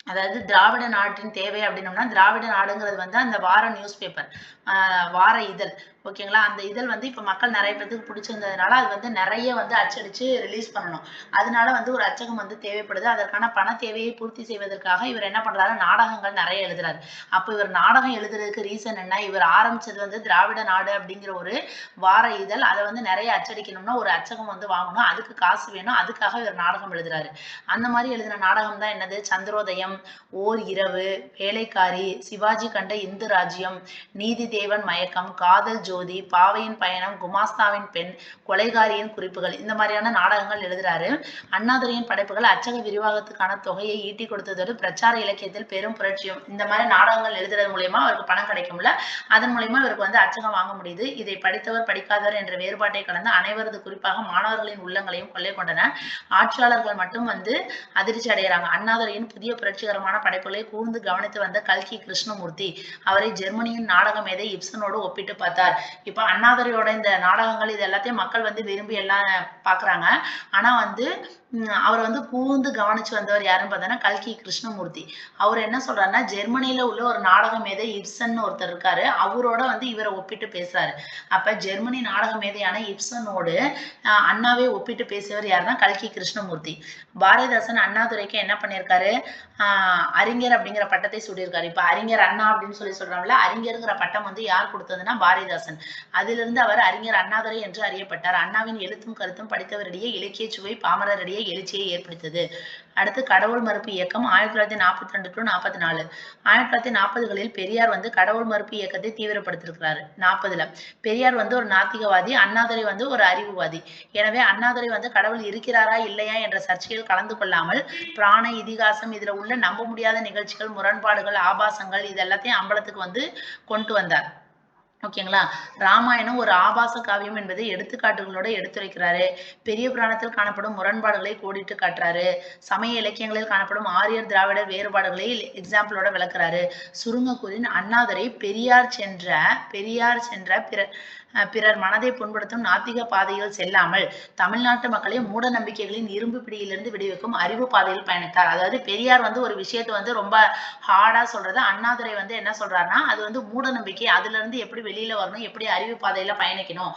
அதாவது திராவிட நாட்டின் தேவை அப்படின்னோம்னா திராவிட நாடுங்கிறது வந்து அந்த வார நியூஸ் பேப்பர், வார இதழ். ஓகேங்களா, அந்த இதழ் வந்து இப்ப மக்கள் நிறைய பேருக்கு பிடிச்சிருந்ததுனால அது வந்து நிறைய வந்து அச்சடிச்சு ரிலீஸ் பண்ணணும். அதனால வந்து ஒரு அச்சகம் வந்து தேவைப்படுது. அதற்கான பண தேவையை பூர்த்தி செய்வதற்காக இவர் என்ன பண்றாரு, நாடகங்கள் நிறைய எழுதுறாரு. அப்ப இவர் நாடகம் எழுதுறதுக்கு ரீசன் என்ன, இவர் ஆரம்பிச்சது வந்து திராவிட நாடு அப்படிங்கிற ஒரு வார இதழ். அதை வந்து நிறைய அச்சடிக்கணும்னா ஒரு அச்சகம் வந்து வாங்கணும், அதுக்கு காசு வேணும். அதுக்காக இவர் நாடகம் எழுதுறாரு. அந்த மாதிரி எழுதின நாடகம் தான் என்னது, சந்திரோதயம், ஓர் இரவு, வேலைக்காரி, சிவாஜி கண்ட இந்து ராஜ்யம், நீதி தேவன் மயக்கம், காதல் ஜோதி, பாவையின் பயணம், குமாஸ்தாவின் பெண், கொலைகாரியின் குறிப்புகள், இந்த மாதிரியான நாடகங்கள் எழுதுறாரு. அண்ணாதுரையின் படைப்புகள் அச்சக விரிவாகத்துக்கான தொகையை ஈட்டி கொடுத்ததோடு பிரச்சார இலக்கியத்தில் பெரும் புரட்சியும். இந்த மாதிரி நாடகங்கள் எழுதுறது மூலயமா அவருக்கு பணம் கிடைக்கும்ல, அதன் மூலயமா இவருக்கு வந்து அச்சகம் வாங்க முடியுது. இதை படித்தவர் படிக்காதவர் என்ற வேறுபாட்டை கடந்து அனைவரது குறிப்பாக மாணவர்களின் உள்ளங்களையும் கொள்ளை கொண்டன. ஆட்சியாளர்கள் மட்டும் வந்து அதிர்ச்சி அடைகிறாங்க. அண்ணாதுரையின் புதிய புரட்சிகரமான படைப்புகளை கூர்ந்து கவனித்து வந்த கல்கி கிருஷ்ணமூர்த்தி அவரை ஜெர்மனியின் நாடக மேதை இப்சனோடு ஒப்பிட்டு பார்த்தார். இப்ப அண்ணாதுரையோட இந்த நாடகங்கள் இது எல்லாத்தையும் மக்கள் வந்து விரும்பி எல்லாம் பாக்குறாங்க. ஆனா வந்து அவர் வந்து கூர்ந்து கவனிச்சு வந்தவர் யாருன்னு பார்த்தோன்னா கல்கி கிருஷ்ணமூர்த்தி. அவர் என்ன சொல்றாருன்னா, ஜெர்மனியில உள்ள ஒரு நாடக மேதை இப்சன்னு ஒருத்தர் இருக்காரு. அவரோட வந்து இவரை ஒப்பிட்டு பேசுறாரு. அப்ப ஜெர்மனி நாடக மேதையான இப்சனோடு அண்ணாவை ஒப்பிட்டு பேசியவர் யாருன்னா கல்கி கிருஷ்ணமூர்த்தி. பாரதிதாசன் அண்ணாதுரைக்கு என்ன பண்ணியிருக்காரு, அறிஞர் அப்படிங்கிற பட்டத்தை சூட்டியிருக்காரு. இப்ப அறிஞர் அண்ணா அப்படின்னு சொல்லி சொல்றோம்ல, அறிஞருங்கிற பட்டம் வந்து யார் கொடுத்ததுன்னா பாரதிதாசன். அதிலிருந்து அவர் அறிஞர் அண்ணாதுரை என்று அறியப்பட்டார். அண்ணாவின் எழுத்தும் கருத்தும் படித்தவரிடையே இலக்கிய சுவை பாமரரிடையே எழுச்சியை ஏற்படுத்தது. அடுத்து கடவுள் மறுப்பு இயக்கம் 1942 to 44. 1940களில் பெரியார் வந்து கடவுள் மறுப்பு இயக்கத்தை தீவிரப்படுத்திருக்கிறாரு. 40ல பெரியார் வந்து ஒரு நாத்திகவாதி, அண்ணாதுரை வந்து ஒரு அறிவுவாதி. எனவே அண்ணாதுரை வந்து கடவுள் இருக்கிறாரா இல்லையா என்ற சர்ச்சையில் கலந்து கொள்ளாமல் புராண இதிகாசம் இதுல உள்ள நம்ப முடியாத நிகழ்ச்சிகள், முரண்பாடுகள், ஆபாசங்கள் இது எல்லாத்தையும் அம்பலத்துக்கு வந்து கொண்டு வந்தார். ஓகேங்களா. ராமாயணம் ஒரு ஆபாச காவியம் என்பதை எடுத்துக்காட்டுகளோட எடுத்துரைக்கிறாரு. பெரிய புராணத்தில் காணப்படும் முரண்பாடுகளை கோடிட்டு காட்டுறாரு. சமய இலக்கியங்களில் காணப்படும் ஆரியர் திராவிடர் வேறுபாடுகளை எக்ஸாம்பிளோட விளக்குறாரு. சுருங்க கூறின் அண்ணாதுரை பெரியார் சென்ற பிறர் மனதை புண்படுத்தும் நாத்திக பாதையில் செல்லாமல் தமிழ்நாட்டு மக்களை மூட நம்பிக்கைகளின் இரும்பு பிடியிலிருந்து விடுவிக்கும் அறிவு பாதையில் பயணித்தார். அதாவது பெரியார் வந்து ஒரு விஷயத்தை வந்து ரொம்ப ஹார்டா சொல்றது, அண்ணாதுரை வந்து என்ன சொல்றாருன்னா அது வந்து மூட நம்பிக்கை, அதுல இருந்து எப்படி வெளியில வரணும், எப்படி அறிவு பாதையில பயணிக்கணும்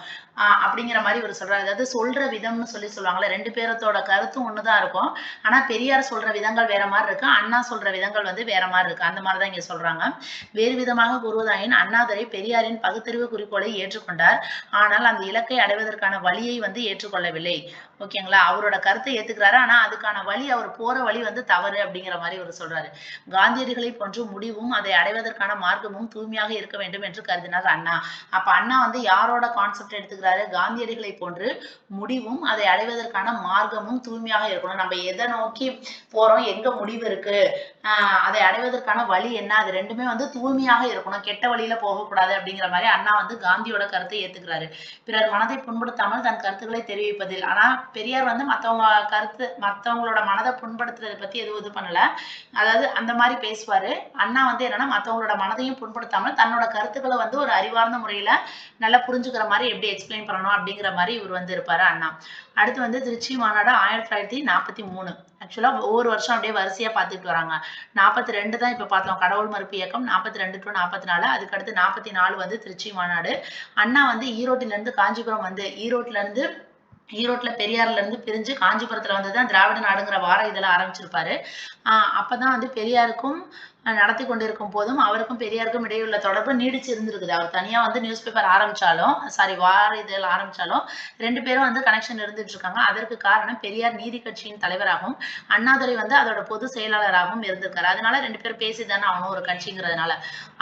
அப்படிங்கிற மாதிரி இவர் சொல்றாரு. அதாவது சொல்ற விதம்னு சொல்லுவாங்கல்ல, ரெண்டு பேரத்தோட கருத்தும் ஒண்ணுதான் இருக்கும். ஆனா பெரியார் சொல்ற விதங்கள் வேற மாதிரி இருக்கு, அண்ணா சொல்ற விதங்கள் வந்து வேற மாதிரி இருக்கு. அந்த மாதிரிதான் இங்க சொல்றாங்க. வேறு விதமாக கூறுவதாயின் அண்ணாதுரை பெரியாரின் பகுத்தறிவு குறிக்கோளை ஏற்றுக்கொண்டார். ஆனால் அந்த இலக்கை அடைவதற்கான வழியை வந்து ஏற்றுக்கொள்ளவில்லை. ஓகேங்களா. அவரோட கருத்தை ஏத்துக்கிறாரு, ஆனா அதுக்கான வழி, அவர் போற வழி வந்து தவறு அப்படிங்கிற மாதிரி அவர் சொல்றாரு. காந்தியடிகளை போன்று முடிவும் அதை அடைவதற்கான மார்க்கமும் தூய்மையாக இருக்க வேண்டும் என்று கருதினார் அண்ணா. அப்ப அண்ணா வந்து யாரோட கான்செப்ட் எடுத்துக்கிறாரு, காந்தியடிகளை போன்று முடிவும் அதை அடைவதற்கான மார்க்கமும் தூய்மையாக இருக்கணும். நம்ம எதை நோக்கி போறோம், எங்க முடிவு இருக்கு, அதை அடைவதற்கான வழி என்ன, அது ரெண்டுமே வந்து தூய்மையாக இருக்கணும், கெட்ட வழியில போகக்கூடாது அப்படிங்கிற மாதிரி அண்ணா வந்து காந்தியோட கருத்தை ஏத்துக்கிறாரு. பிறர் மனதை புண்படுத்தாமல் தன் கருத்துக்களை தெரிவிப்பதில். ஆனா பெரியார் வந்து மத்தவங்களோட மனதை புண்படுத்துறதை பத்தி எதுவும் இது பண்ணல. அதாவது அந்த மாதிரி பேசுவாரு. அண்ணா வந்து என்னன்னா மத்தவங்களோட மனதையும் புண்படுத்தாமல் தன்னோட கருத்துக்களை வந்து ஒரு அறிவார்ந்த முறையில நல்லா புரிஞ்சுக்கிற மாதிரி எப்படி எக்ஸ்பிளைன் பண்ணணும் அப்படிங்கிற மாதிரி இவர் வந்து இருப்பாரு அண்ணா. அடுத்து வந்து திருச்சி மாநாடு 1943. ஆக்சுவலா ஒவ்வொரு வருஷம் அப்படியே வரிசையா பார்த்துட்டு வராங்க. 42 தான் இப்ப பார்த்தோம் கடவுள் மறுப்பு இயக்கம், 42 to 44. அதுக்கு அடுத்து 44 வந்து திருச்சி மாநாடு. அண்ணா வந்து ஈரோட்டில இருந்து காஞ்சிபுரம் வந்து ஈரோட்ல பெரியார்ல இருந்து பிரிஞ்சு காஞ்சிபுரத்துல வந்துதான் திராவிட நாடுங்கிற வார இதெல்லாம் ஆரம்பிச்சிருப்பாரு. அப்பதான் வந்து பெரியாருக்கும் நடத்தி கொண்டிருக்கும் போதும் அவருக்கும் பெரியாருக்கும் இடையே உள்ள தொடர்பு நீடிச்சு இருந்திருக்குது. அவர் தனியா வந்து நியூஸ் பேப்பர் வார இதழ் ஆரம்பிச்சாலும் ரெண்டு பேரும் வந்து கனெக்ஷன் இருந்துட்டு இருக்காங்க. அதற்கு காரணம் பெரியார் நீதி கட்சியின் தலைவராகவும் அண்ணாதுரை வந்து அதோட பொது செயலாளராகவும் இருந்திருக்காரு. அதனால ரெண்டு பேரும் பேசிதானே அவனும் ஒரு கட்சிங்கிறதுனால.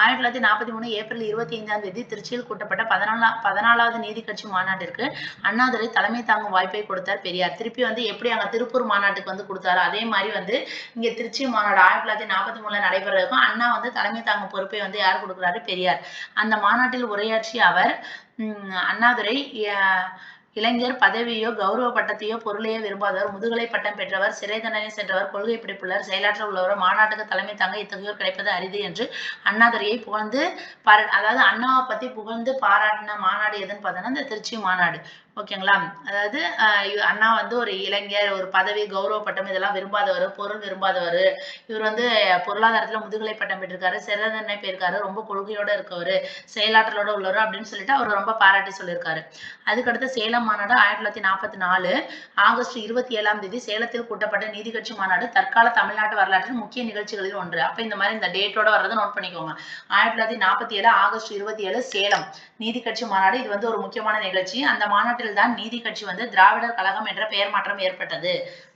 1943 ஏப்ரல் 25ஆம் தேதி திருச்சியில் கூட்டப்பட்ட 14வது நீதி கட்சி மாநாட்டிற்கு அண்ணாதுரை தலைமை தாங்கும் வாய்ப்பை கொடுத்தார் பெரியார். திருப்பி வந்து எப்படி அங்க திருப்பூர் மாநாட்டுக்கு வந்து கொடுத்தாரோ அதே மாதிரி வந்து இங்க திருச்சி மாநாடு 1943 நடைபெற அண்ணா வந்து தலைமை தாங்கும் பொறுப்பை வந்து யார் கொடுக்கிறாரு, பெரியார். அந்த மாநாட்டில் உரையாற்றிய அவர் அண்ணாதுரை இளைஞர், பதவியோ கௌரவ பட்டத்தையோ பொருளையோ விரும்பாதவர், முதுகலை பட்டம் பெற்றவர், சிறை தண்டனை சென்றவர், கொள்கை பிடிப்புள்ளவர், செயலாற்ற உள்ளவர், மாநாட்டுக்கு தலைமை தாங்க இத்தகையோர் கிடைப்பது அரிது என்று அண்ணாதுரையை புகழ்ந்து அதாவது அண்ணாவை பத்தி புகழ்ந்து பாராட்டின மாநாடு எதுன்னு பார்த்தோன்னா இந்த திருச்சி மாநாடு. ஓகேங்களா. அதாவது அண்ணா வந்து ஒரு இளைஞர், ஒரு பதவி கௌரவ பட்டம் இதெல்லாம் விரும்பாதவர், பொருள் விரும்பாதவர், இவர் வந்து பொருளாதாரத்துல முதுகலை பட்டம் பெற்றிருக்காரு, சிறை தண்டனை போயிருக்காரு, ரொம்ப கொள்கையோட இருக்கவர், செயலாற்றலோட உள்ளவர் அப்படின்னு சொல்லிட்டு அவர் ரொம்ப பாராட்டி சொல்லியிருக்காரு. அதுக்கடுத்து சேலம் மாநாடு 1944 ஆகஸ்ட் 27ஆம் தேதி சேலத்தில் கூட்டப்பட்ட நீதி கட்சி மாநாடு தற்கால தமிழ்நாட்டு வரலாற்றில் முக்கிய நிகழ்ச்சிகளில் ஒன்று. அப்ப இந்த மாதிரி இந்த டேட்டோட வர்றதை நோட் பண்ணிக்கோங்க. 1947 ஆகஸ்ட் 27 சேலம் நீதி கட்சி மாநாடு. இது வந்து ஒரு முக்கியமான நிகழ்ச்சி. அந்த மாநாட்டில் தான் நீதி கட்சி வந்து திராவிடர் கழகம் என்ற பெயர் மாற்றம் ஏற்பட்டது.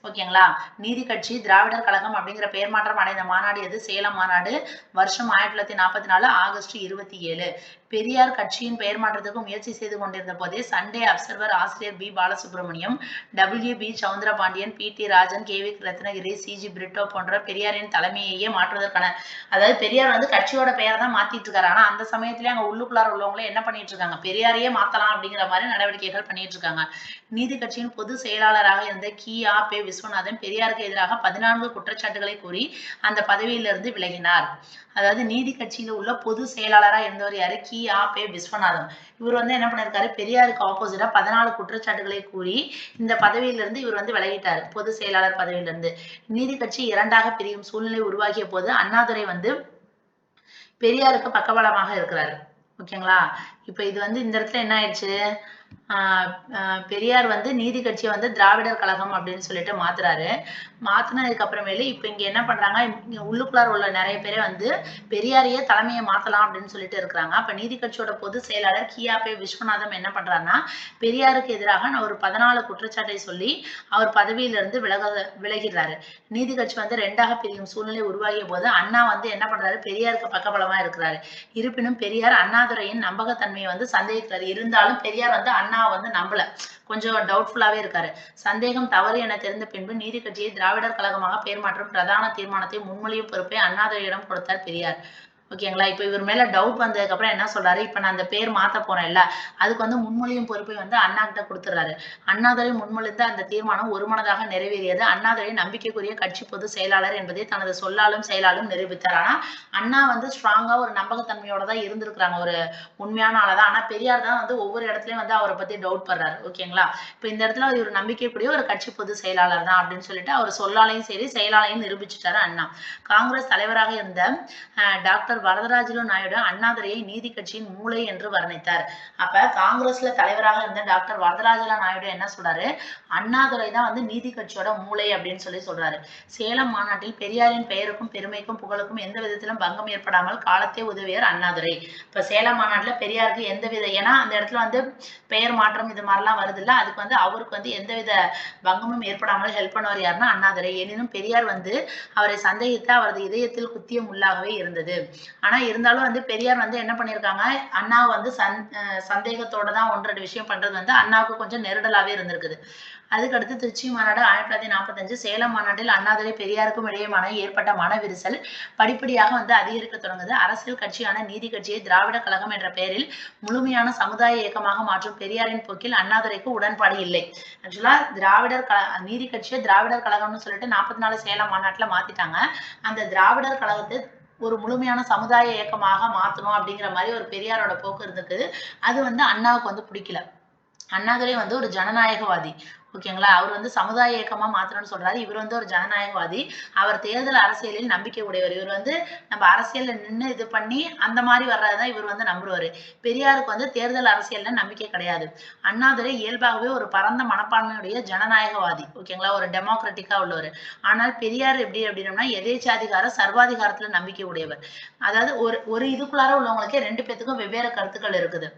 ஓகேங்களா. நீதி கட்சி திராவிடர் கழகம் அப்படிங்கிற பெயர் மாற்றம் அடைந்த மாநாடு எது, சேலம் மாநாடு. வருஷம் 1944 ஆகஸ்ட் 27. பெரியார் கட்சியின் பெயர் மாற்றத்துக்கு முயற்சி செய்து கொண்டிருந்த போதே சண்டே அப்சர்வர் ஆசிரியர் P Balasubramaniam, WB Soundarapandian, PT Rajan, KV Ratnagiri, CG Britto போன்ற பெரியாரின் தலைமையையே மாற்றுவதற்கான, அதாவது பெரியார் வந்து கட்சியோட பெயரை தான் மாத்திட்டு இருக்காரு. ஆனா அந்த சமயத்திலேயே அங்க உள்ளுக்குள்ளார உள்ளவங்களே என்ன பண்ணிட்டு இருக்காங்க, பெரியாரையே மாத்தலாம் அப்படிங்கிற மாதிரி நடவடிக்கைகள் பண்ணிட்டு இருக்காங்க. நீதி கட்சியின் பொது செயலாளராக இருந்த KI விஸ்வநாதன் பெரியாருக்கு எதிராக 14 குற்றச்சாட்டுகளை கூறி அந்த பதவியிலிருந்து விலகினார். அதாவது நீதி கட்சியில உள்ள பொது செயலாளரா இருந்தவர் யாரு? கி.ஆ.பெ. விஸ்வநாதன். இவர் வந்து என்ன பண்ணிருக்காரு? பெரியாருக்கு ஆப்போசிட்டா 14 குற்றச்சாட்டுகளை கூறி இந்த பதவியிலிருந்து இவர் வந்து விலகிட்டார், பொது செயலாளர் பதவியிலிருந்து. நீதி கட்சி 2ஆக பிரியும் சூழ்நிலை உருவாகிய போது அண்ணாதுரை வந்து பெரியாருக்கு பக்கபலமாக இருக்கிறாரு. ஓகேங்களா? இப்ப இது வந்து இந்த இடத்துல என்ன ஆயிடுச்சு? பெரியார் வந்து நீதி கட்சியை வந்து திராவிடர் கழகம் அப்படின்னு சொல்லிட்டு மாத்துறாரு. மாத்தினதுக்கு அப்புறமேலு இப்ப இங்க என்ன பண்றாங்க? இங்க உள்ளுக்குள்ளார உள்ள நிறைய பேரை வந்து பெரியாரையே தலைமையை மாத்தலாம் அப்படின்னு சொல்லிட்டு இருக்கிறாங்க. அப்ப நீதி கட்சியோட பொதுச் செயலாளர் கி.ஆ.பெ. விஸ்வநாதன் என்ன பண்றாருன்னா, பெரியாருக்கு எதிராக ஒரு 14 குற்றச்சாட்டை சொல்லி அவர் பதவியிலிருந்து விலகிறாரு. நீதி கட்சி வந்து 2ஆக பிரியும் சூழ்நிலை உருவாகிய போது அண்ணா வந்து என்ன பண்றாரு? பெரியாருக்கு பக்கபலமா இருக்கிறாரு. இருப்பினும் பெரியார் அண்ணாதுரையின் நம்பகத்தன்மையை வந்து சந்தேகிக்கிறார். இருந்தாலும் பெரியார் வந்து அண்ணாவை வந்து நம்பல, கொஞ்சம் டவுட்ஃபுல்லாவே இருக்காரு. சந்தேகம் தவறு என தெரிந்த பின்பு நீதி கட்சியை திராவிடர் கழகமாக பெயர் மாற்றும் பிரதான தீர்மானத்தை முன்மொழியும் பொறுப்பை அண்ணாதுரையிடம் கொடுத்தார் பெரியார். ஓகேங்களா? இப்ப இவர் மேல டவுட் வந்ததுக்கு அப்புறம் என்ன சொல்றாரு? இப்ப நான் அந்த பேர் மாத்த போறேன்ல, அதுக்கு வந்து முன்மொழியும் பொறுப்பை வந்து அண்ணா கிட்ட கொடுத்துறாரு. அண்ணாதுரை முன்மொழிந்த அந்த தீர்மானம் ஒருமனதாக நிறைவேறியது. அண்ணாதுரை நம்பிக்கைக்குரிய கட்சி பொதுச் செயலாளர் என்பதை தனது சொல்லாலும் செயலாலும் நிரூபித்தார். ஆனா அண்ணா வந்து ஸ்ட்ராங்கா ஒரு நம்பகத்தன்மையோட தான் இருந்திருக்கிறாங்க, ஒரு உண்மையான ஆளதான். ஆனா பெரியார் தான் வந்து ஒவ்வொரு இடத்துலயும் வந்து அவரை பத்தி டவுட் பண்றாரு. ஓகேங்களா? இப்ப இந்த இடத்துல ஒரு நம்பிக்கைக்குரிய ஒரு கட்சி பொதுச் செயலாளர் தான் அப்படின்னு சொல்லிட்டு அவர் சொல்லாலையும் சரி செயலாலையும் நிரூபிச்சுட்டாரு அண்ணா. காங்கிரஸ் தலைவராக இருந்த டாக்டர் வரதராஜலு நாயுடு அண்ணாதுரையை நீதி கட்சியின் மூளை என்று வர்ணித்தார். அப்ப காங்கிரஸ்ல தலைவராக இருந்த டாக்டர் வரதராஜல நாயுடு என்ன சொல்றாரு? அண்ணாதுரை தான் வந்து நீதி கட்சியோட மூளை அப்படின்னு சொல்றாரு. சேலம் மாநாட்டில் பெரியாரின் பெயருக்கும் பெருமைக்கும் புகழுக்கும் எந்த விதத்திலும் பங்கம் ஏற்படாமல் காலத்தே உதவியர் அண்ணாதுரை. இப்ப சேலம் மாநாட்டுல பெரியாருக்கு எந்தவித, ஏன்னா அந்த இடத்துல வந்து பெயர் மாற்றம் இது மாதிரிலாம் வருது இல்ல, அதுக்கு வந்து அவருக்கு வந்து எந்தவித பங்கமும் ஏற்படாமல் ஹெல்ப் பண்ணுவார் யாருன்னா அண்ணாதுரை. எனினும் பெரியார் வந்து அவரை சந்தேகித்து அவரது இதயத்தில் குத்திய முள்ளாகவே இருந்தது. ஆனா இருந்தாலும் வந்து பெரியார் வந்து என்ன பண்ணிருக்காங்க? அண்ணாவை வந்து சந்தேகத்தோட தான் 1-2 விஷயம் பண்றது வந்து அண்ணாவுக்கு கொஞ்சம் நெருடலாவே இருந்திருக்குது. அதுக்கடுத்து திருச்சி மாநாடு 1945, சேலம் மாநாட்டில் அண்ணாதுரை பெரியாருக்கும் இடையேயான ஏற்பட்ட மன விரிசல் படிப்படியாக வந்து அதிகரிக்க தொடங்குது. அரசியல் கட்சியான நீதி கட்சியை திராவிட கழகம் என்ற பெயரில் முழுமையான சமுதாய இயக்கமாக மாற்றும் பெரியாரின் போக்கில் அண்ணாதுரைக்கு உடன்பாடு இல்லை. ஆக்சுவலா நீதி கட்சியை திராவிடர் கழகம்னு சொல்லிட்டு 44 சேலம் மாநாட்டுல மாத்திட்டாங்க. அந்த திராவிடர் கழகத்தை ஒரு முழுமையான சமுதாய இயக்கமாக மாத்தணும் அப்படிங்கிற மாதிரி ஒரு பெரியாரோட போக்கு இருந்துக்கு. அது வந்து அண்ணாவுக்கு வந்து பிடிக்கல. அண்ணாதுரை வந்து ஒரு ஜனநாயகவாதி. ஓகேங்களா? அவர் வந்து சமுதாய இயக்கமா மாத்தணும்னு சொல்றாரு. இவர் வந்து ஒரு ஜனநாயகவாதி. அவர் தேர்தல் அரசியலில் நம்பிக்கை உடையவர். இவர் வந்து நம்ம அரசியல்ல நின்று இது பண்ணி அந்த மாதிரி வர்றதுதான் இவர் வந்து நம்புவாரு. பெரியாருக்கு வந்து தேர்தல் அரசியல்ல நம்பிக்கை கிடையாது. அண்ணாதுரை இயல்பாகவே ஒரு பரந்த மனப்பான்மையுடைய ஜனநாயகவாதி. ஓகேங்களா? ஒரு டெமோக்ராட்டிக்கா உள்ளவர். ஆனால் பெரியார் எப்படி அப்படின்னா எதேச்சாதிகார சர்வாதிகாரத்துல நம்பிக்கை உடையவர். அதாவது ஒரு இதுக்குள்ளார உள்ளவங்களுக்கே 2 பேத்துக்கும் வெவ்வேறு கருத்துக்கள் இருக்குது.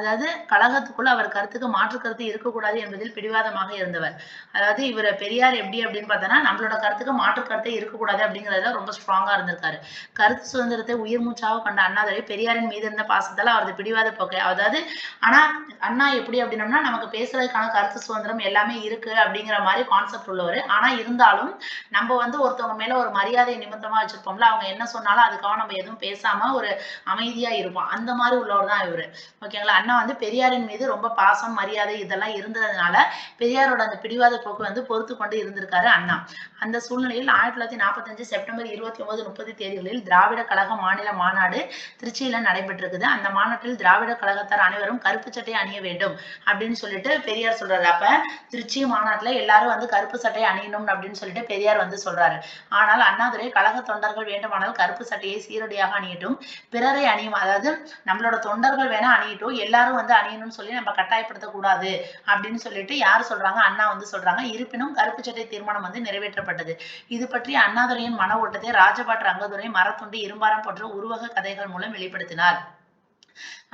அதாவது கழகத்துக்குள்ள அவர் கருத்துக்கு மாற்று கருத்து இருக்கக்கூடாது என்பதில் பிடிவாதமாக இருந்தவர். அதாவது இவர் பெரியார் எப்படி அப்படின்னு பார்த்தோன்னா, நம்மளோட கருத்துக்கு மாற்று கருத்தே இருக்கக்கூடாது அப்படிங்கிறதுல ரொம்ப ஸ்ட்ராங்கா இருந்திருக்காரு. கருத்து சுதந்திரத்தை உயிர் மூச்சாக கொண்ட அண்ணாதுரை பெரியாரின் மீது இருந்த பாசத்தால் அவரது பிடிவாத போக்கை, அதாவது ஆனா அண்ணா எப்படி அப்படின்னம்னா நமக்கு பேசுறதுக்கான கருத்து சுதந்திரம் எல்லாமே இருக்கு அப்படிங்கிற மாதிரி கான்செப்ட் உள்ளவர். ஆனா இருந்தாலும் நம்ம வந்து ஒருத்தவங்க மேல ஒரு மரியாதை நிமித்தமா வச்சிருப்போம்ல, அவங்க என்ன சொன்னாலும் அதுக்காக நம்ம எதுவும் பேசாம ஒரு அமைதியா இருப்போம். அந்த மாதிரி உள்ளவர் தான் இவரு. ஓகேங்களா? அண்ணா வந்து பெரியாரின் மீது ரொம்ப பாசம் மரியாதை இதெல்லாம் இருந்ததுனால பெரியாரோட அந்த பிடிவாத போக்கு வந்து பொறுத்து கொண்டு இருந்திருக்காரு அண்ணா. அந்த சூழ்நிலையில் 1945 செப்டம்பர் 29, 30 தேதிகளில் திராவிட கழக மாநில மாநாடு திருச்சியில நடைபெற்றிருக்குது. அந்த மாநாட்டில் திராவிட கழகத்தார் அனைவரும் கருப்பு சட்டை அணிய வேண்டும் அப்படின்னு சொல்லிட்டு பெரியார் சொல்றாரு. அப்ப திருச்சி மாநாட்டுல எல்லாரும் வந்து கருப்பு சட்டை அணியணும் அப்படின்னு சொல்லிட்டு பெரியார் வந்து சொல்றாரு. ஆனால் அண்ணாதுரை கழக தொண்டர்கள் வேண்டுமானால் கருப்பு சட்டையை சீரடியாக அணியட்டும், பிறரை அணியும், அதாவது நம்மளோட தொண்டர்கள் வேணா அணியட்டும், எல்லாரும் வந்து அணியணும்னு சொல்லி நம்ம கட்டாயப்படுத்தக்கூடாது அப்படின்னு சொல்லிட்டு யார் சொல்றாங்க? அண்ணா வந்து சொல்றாங்க. இருப்பினும் கருப்பு சட்டை தீர்மானம் வந்து நிறைவேற்றப்பட்டது. இது பற்றி அண்ணாதுரையின் மன ஓட்டத்தை ராஜபாட் ரங்கதுரை மரத்துண்டு இரும்பாரம் போன்ற உருவக கதைகள் மூலம் வெளிப்படுத்தினார்.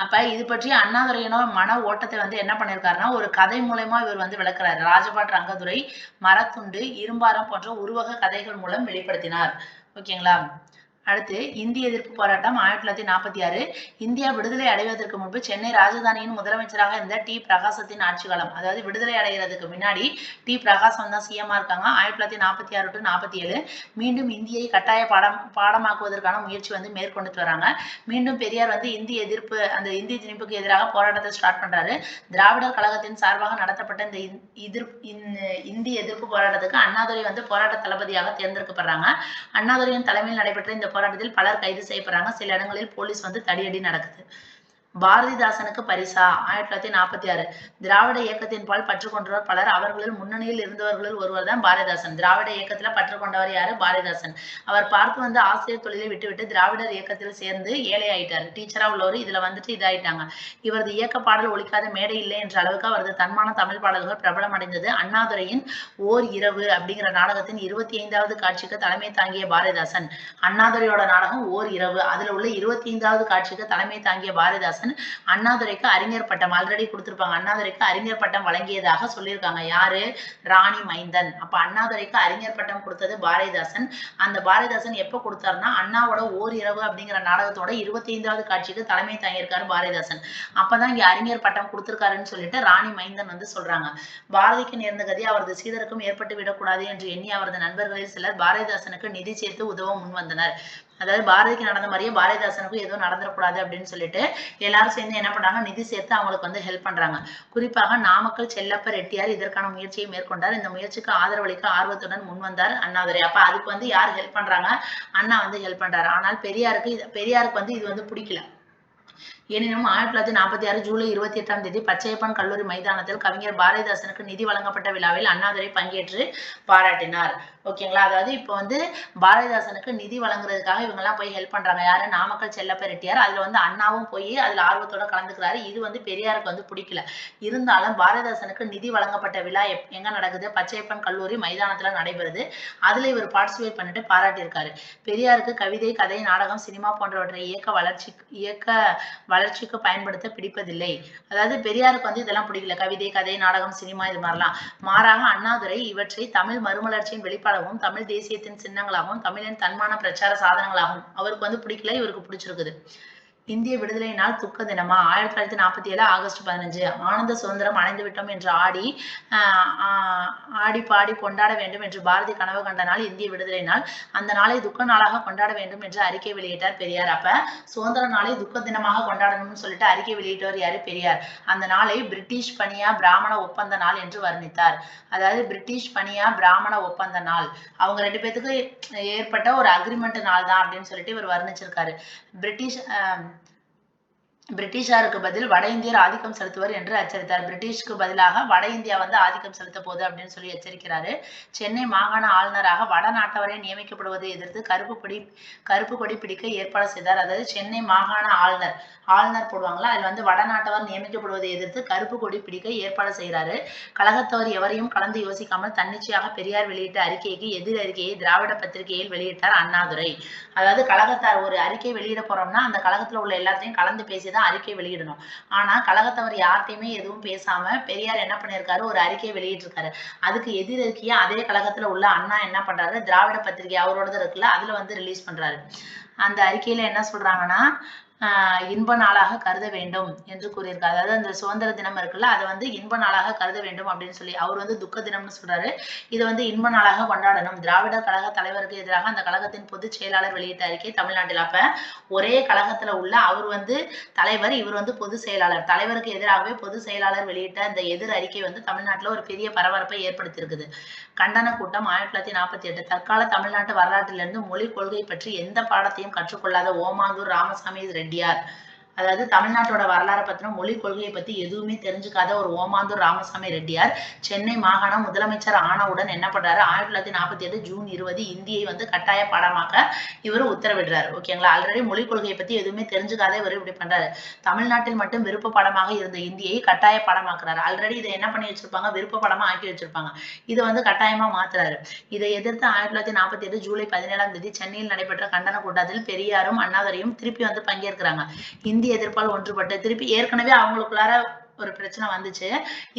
அப்ப இது பற்றி அண்ணாதுரையினோட மன ஓட்டத்தை வந்து என்ன பண்ணிருக்காருன்னா ஒரு கதை மூலமா இவர் வந்து விளக்குறாரு. ராஜபாட் ரங்கதுரை மரத்துண்டு இரும்பாரம் போன்ற உருவக கதைகள் மூலம் வெளிப்படுத்தினார். ஓகேங்களா? அடுத்து இந்திய எதிர்ப்பு போராட்டம் 1946. இந்தியா விடுதலை அடைவதற்கு முன்பு சென்னை ராஜதானியின் முதலமைச்சராக இருந்த டி பிரகாசத்தின் ஆட்சி காலம். அதாவது விடுதலை அடைகிறதுக்கு முன்னாடி டி பிரகாசம் தான் சிஎம்மா இருக்காங்க. 1946 to 47 மீண்டும் இந்தியை கட்டாய பாடமாக்குவதற்கான முயற்சி வந்து மேற்கொண்டு வராங்க. மீண்டும் பெரியார் வந்து இந்திய திணிப்புக்கு எதிராக போராட்டத்தை ஸ்டார்ட் பண்றாரு. திராவிடர் கழகத்தின் சார்பாக நடத்தப்பட்ட இந்திய எதிர்ப்பு போராட்டத்துக்கு அண்ணாதுரை வந்து போராட்ட தளபதியாக தேர்ந்தெடுக்கப்படுறாங்க. அண்ணாதுரையின் தலைமையில் நடைபெற்ற இந்த போராட்டத்தில் பலர் கைது செய்யப்படுறாங்க. சில இடங்களில் போலீஸ் வந்து தடியடி நடக்குது. பாரதிதாசனுக்கு பரிசா 1946. திராவிட இயக்கத்தின் பால் பற்று கொண்டவர் பலர். அவர்களில் முன்னணியில் இருந்தவர்களில் ஒருவர் தான் பாரதிதாசன். திராவிட இயக்கத்துல பற்று கொண்டவர் யாரு? பாரதிதாசன். அவர் பார்த்து வந்து ஆசிரியர் தொழிலை விட்டுவிட்டு திராவிடர் இயக்கத்தில் சேர்ந்து ஏழை ஆயிட்டாரு. டீச்சரா உள்ளவர் இதுல வந்துட்டு இதாயிட்டாங்க. இவரது இயக்க பாடல் ஒழிக்காத மேடை இல்லை என்ற அளவுக்கு அவரது தன்மான தமிழ் பாடல்கள் பிரபலம் அடைந்தது. அண்ணாதுரையின் ஓர் இரவு அப்படிங்கிற நாடகத்தின் 25வது காட்சிக்கு தலைமை தாங்கிய பாரதிதாசன். அண்ணாதுரையோட நாடகம் ஓர் இரவு. அதுல உள்ள 25வது காட்சிக்கு தலைமை தாங்கிய பாரதிதாசன் அண்ணாதுரைக்கு அறிஞர் பட்டம் ஆல்ரெடி கொடுத்திருப்பாங்க. அண்ணாதுரைக்கு அறிஞர் பட்டம் வழங்கியதாக சொல்லியிருக்காங்க. யாரு? ராணி மைந்தன். அப்ப அண்ணாதுரைக்கு அறிஞர் பட்டம் கொடுத்தது பாரதிதாசன். அந்த பாரதிதாசன் எப்ப கொடுத்தாருன்னா அண்ணாவோட ஓர் இரவு அப்படிங்கிற நாடகத்தோட 25வது காட்சிக்கு தலைமை தாங்கியிருக்காரு பாரதிதாசன். அப்பதான் இங்க அறிஞர் பட்டம் கொடுத்திருக்காருன்னு சொல்லிட்டு ராணி மைந்தன் வந்து சொல்றாங்க. பாரதிக்கு நேர்ந்த கதி அவரது சீடருக்கும் ஏற்பட்டு விடக்கூடாது என்று எண்ணி அவரது நண்பர்களில் சிலர் பாரதிதாசனுக்கு நிதி சேர்த்து உதவ முன் வந்தனர். அதாவது பாரதிக்கு நடந்த மாதிரியே பாரதிதாசனுக்கும் எதுவும் நடந்துடக்கூடாது அப்படின்னு சொல்லிட்டு எல்லாரும் சேர்ந்து என்ன பண்றாங்க? நிதி சேர்த்து அவங்களுக்கு வந்து ஹெல்ப் பண்றாங்க. குறிப்பாக நாமக்கல் செல்லப்ப ரெட்டியார் இதற்கான முயற்சியை மேற்கொண்டார். இந்த முயற்சிக்கு ஆதரவளிக்க ஆர்வத்துடன் முன் வந்தார் அண்ணாதுரை. அப்ப அதுக்கு வந்து யார் ஹெல்ப் பண்றாங்க? அண்ணா வந்து ஹெல்ப் பண்றாரு. ஆனால் பெரியாருக்கு வந்து இது வந்து பிடிக்கல. எனினும் 1946 ஜூலை 28ஆம் தேதி பச்சையப்பன் கல்லூரி மைதானத்தில் கவிஞர் பாரதிதாசனுக்கு நிதி வழங்கப்பட்ட விழாவில் அண்ணாதுரை பங்கேற்று பாராட்டினார். ஓகேங்களா? அதாவது இப்போ வந்து பாரதிதாசனுக்கு நிதி வழங்குறதுக்காக இவங்க எல்லாம் போய் ஹெல்ப் பண்றாங்க. யாரு? நாமக்கல் செல்லப்ப ரெட்டியார். அதுல வந்து அண்ணாவும் போய் அதுல ஆர்வத்தோட கலந்துக்கிறாரு. இது வந்து பெரியாருக்கு வந்து பிடிக்கல. இருந்தாலும் பாரதிதாசனுக்கு நிதி வழங்கப்பட்ட விழா எங்க நடக்குது? பச்சையப்பன் கல்லூரி மைதானத்துல நடைபெறுது. அதுல இவர் பார்ட்டிசிபேட் பண்ணிட்டு பாராட்டியிருக்காரு. பெரியாருக்கு கவிதை, கதை, நாடகம், சினிமா போன்றவற்றை இயக்க வளர்ச்சிக்கு பயன்படுத்த பிடிப்பதில்லை. அதாவது பெரியாருக்கு வந்து இதெல்லாம் பிடிக்கல. கவிதை, கதை, நாடகம், சினிமா இது மாதிரிலாம். மாறாக அண்ணாதுரை இவற்றை தமிழ் மறுமலர்ச்சியின் வெளிப்பாடாகவும் தமிழ் தேசியத்தின் சின்னங்களாகவும் தமிழின் தன்மான பிரச்சார சாதனங்களாகவும் அவருக்கு வந்து பிடிக்கல, இவருக்கு பிடிச்சிருக்குது. இந்திய விடுதலை நாள் துக்க தினமா? 1947 ஆகஸ்ட் 15. ஆனந்த சுதந்திரம் அடைந்து விட்டோம் என்று ஆடி பாடி கொண்டாட வேண்டும் என்று பாரதி கனவு கண்ட நாள் இந்திய விடுதலை நாள். அந்த நாளை துக்க நாளாக கொண்டாட வேண்டும் என்று அறிக்கை வெளியிட்டார் பெரியார். அப்ப சுதந்திர நாளை துக்க தினமாக கொண்டாடணும்னு சொல்லிட்டு அறிக்கை வெளியிட்டவர் யாரு? பெரியார். அந்த நாளை பிரிட்டிஷ் பனியா பிராமண ஒப்பந்த நாள் என்று வர்ணித்தார். அதாவது பிரிட்டிஷ் பனியா பிராமண ஒப்பந்த நாள், அவங்க ரெண்டு பேத்துக்கு ஏற்பட்ட ஒரு அக்ரிமெண்ட் நாள் தான் அப்படின்னு சொல்லிட்டு இவர் வர்ணிச்சிருக்காரு. பிரிட்டிஷாருக்கு பதில் வட இந்தியர் ஆதிக்கம் செலுத்துவர் என்று எச்சரித்தார். பிரிட்டிஷ்க்கு பதிலாக வட இந்தியா வந்து ஆதிக்கம் செலுத்த போகுது அப்படின்னு சொல்லி எச்சரிக்கிறாரு. சென்னை மாகாண ஆளுநராக வட நாட்டவரை நியமிக்கப்படுவதை எதிர்த்து கருப்பு கொடி பிடிக்க ஏற்பாடு செய்தார். அதாவது சென்னை மாகாண ஆளுநர் போடுவாங்களா, அதுல வந்து வடநாட்டவர் நியமிக்கப்படுவதை எதிர்த்து கருப்பு கொடி பிடிக்க ஏற்பாடு செய்கிறாரு. கழகத்தவர் எவரையும் கலந்து யோசிக்காமல் தன்னிச்சையாக பெரியார் வெளியிட்ட அறிக்கைக்கு எதிர் அறிக்கையை திராவிட பத்திரிகையில் வெளியிட்டார் அண்ணாதுரை. அதாவது கழகத்தார் ஒரு அறிக்கை வெளியிட போறோம்னா அந்த கழகத்துல உள்ள எல்லாத்தையும் கலந்து பேசிதான் அறிக்கை வெளியிடணும். ஆனா கழகத்தவர் யார்ட்டையுமே எதுவும் பேசாம பெரியார் என்ன பண்ணிருக்காரு? ஒரு அறிக்கை வெளியிட்டிருக்காரு. அதுக்கு எதிர் அறிக்கையா அதே கழகத்துல உள்ள அண்ணா என்ன பண்றாரு? திராவிட பத்திரிகை அவரோடது இருக்குல்ல, அதுல வந்து ரிலீஸ் பண்றாரு. அந்த அறிக்கையில என்ன சொல்றாங்கன்னா, இன்ப நாளாக கருத வேண்டும் என்று கூறியிருக்காரு. அதாவது அந்த சுதந்திர தினம் இருக்குல்ல, அதை வந்து இன்ப நாளாக கருத வேண்டும் அப்படின்னு சொல்லி அவர் வந்து துக்க தினம்னு சொல்றாரு. இதை வந்து இன்ப நாளாக கொண்டாடணும். திராவிட கழக தலைவருக்கு எதிராக அந்த கழகத்தின் பொதுச் செயலாளர் வெளியிட்ட அறிக்கை தமிழ்நாட்டில். அப்ப ஒரே கழகத்துல உள்ள அவர் வந்து தலைவர், இவர் வந்து பொதுச் செயலாளர். தலைவருக்கு எதிராகவே பொதுச் செயலாளர் வெளியிட்ட அந்த எதிர் அறிக்கை வந்து தமிழ்நாட்டுல ஒரு பெரிய பரபரப்பை ஏற்படுத்தியிருக்குது. கண்டன கூட்டம் 1948. தற்கால தமிழ்நாட்டு வரலாற்றிலிருந்து மொழி கொள்கை பற்றி எந்த பாடத்தையும் கற்றுக்கொள்ளாத ஓமாந்தூர் ராமசாமி ரெட்டியார், அதாவது தமிழ்நாட்டோட வரலாறை பத்தின மொழி கொள்கையை பத்தி எதுவுமே தெரிஞ்சுக்காத ஒரு ஓமாந்தூர் ராமசாமி ரெட்டியார் சென்னை மாகாணம் முதலமைச்சர் ஆனவுடன் என்ன பண்றாரு? 1948 ஜூன் 20 இந்தியை வந்து கட்டாய பாடமாக்க இவர் உத்தரவிடுறாரு. ஓகேங்களா? ஆல்ரெடி மொழி கொள்கையை பத்தி எதுவுமே தெரிஞ்சுக்காத இவர் இப்படி பண்றாரு. தமிழ்நாட்டில் மட்டும் விருப்ப பாடமாக இருந்த இந்தியை கட்டாய பாடமாக்குறாரு. ஆல்ரெடி இதை என்ன பண்ணி வச்சிருப்பாங்க? விருப்ப பாடமா ஆக்கி வச்சிருப்பாங்க. இதை வந்து கட்டாயமா மாத்துறாரு. இதை எதிர்த்து 1948 ஜூலை 17ஆம் தேதி சென்னையில் நடைபெற்ற கண்டன கூட்டத்தில் பெரியாரும் அண்ணாதுரையும் திருப்பி வந்து பங்கேற்கிறாங்க. இந்திய எதிர்ப்பால் ஒன்றுபட்டு திருப்பி ஏற்கனவே அவங்களுக்குள்ளார ஒரு பிரச்சனை வந்துச்சு.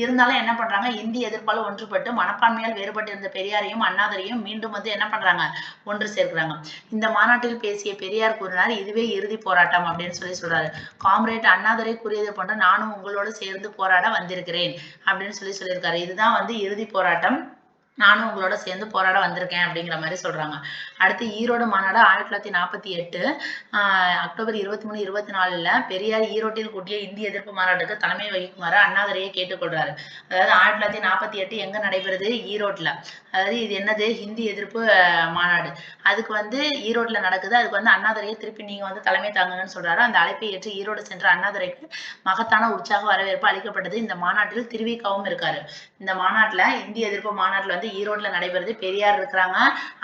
இருந்தாலும் என்ன பண்றாங்க, இந்தி எதிர்ப்பால் ஒன்றுபட்டு மனப்பான்மையால் வேறுபட்டு இருந்த பெரியாரையும் அண்ணாதுரையும் மீண்டும் வந்து என்ன பண்றாங்க, ஒன்று சேர்க்கிறாங்க. இந்த மாநாட்டில் பேசிய பெரியார் கூறினார், இதுவே இறுதி போராட்டம் அப்படின்னு சொல்றாரு. காம்ரேட் அண்ணாதுரை கூறியது போன்ற நானும் உங்களோடு சேர்ந்து போராட வந்திருக்கிறேன் அப்படின்னு சொல்லியிருக்காரு. இதுதான் வந்து இறுதி போராட்டம், நானும் உங்களோட சேர்ந்து போராட வந்திருக்கேன் அப்படிங்கிற மாதிரி சொல்றாங்க. அடுத்து ஈரோடு மாநாடு 1948 அக்டோபர் 23, 24 பெரியார் ஈரோட்டில் கூட்டிய இந்திய எதிர்ப்பு மாநாட்டுக்கு தலைமை வகிக்குமாறு அண்ணாதுரையை கேட்டுக்கொள்றாரு. அதாவது 1948 எங்க நடைபெறுது, ஈரோட்ல. அதாவது இது என்னது, ஹிந்தி எதிர்ப்பு மாநாடு. அதுக்கு வந்து ஈரோட்ல நடக்குது. அதுக்கு வந்து அண்ணாதுரையை திருப்பி நீங்க வந்து தலைமை தாங்குங்கன்னு சொல்றாரு. அந்த அழைப்பை ஏற்று ஈரோடு சென்ற அண்ணாதுரைக்கு மகத்தான உற்சாக வரவேற்பு அளிக்கப்பட்டது. இந்த மாநாட்டில் திருவிக்காவும் இருக்காரு. இந்த மாநாட்டுல இந்திய எதிர்ப்பு மாநாட்டுல வந்து ஈரோட்ல நடைபெறுது. பெரியார் இருக்கிறாங்க,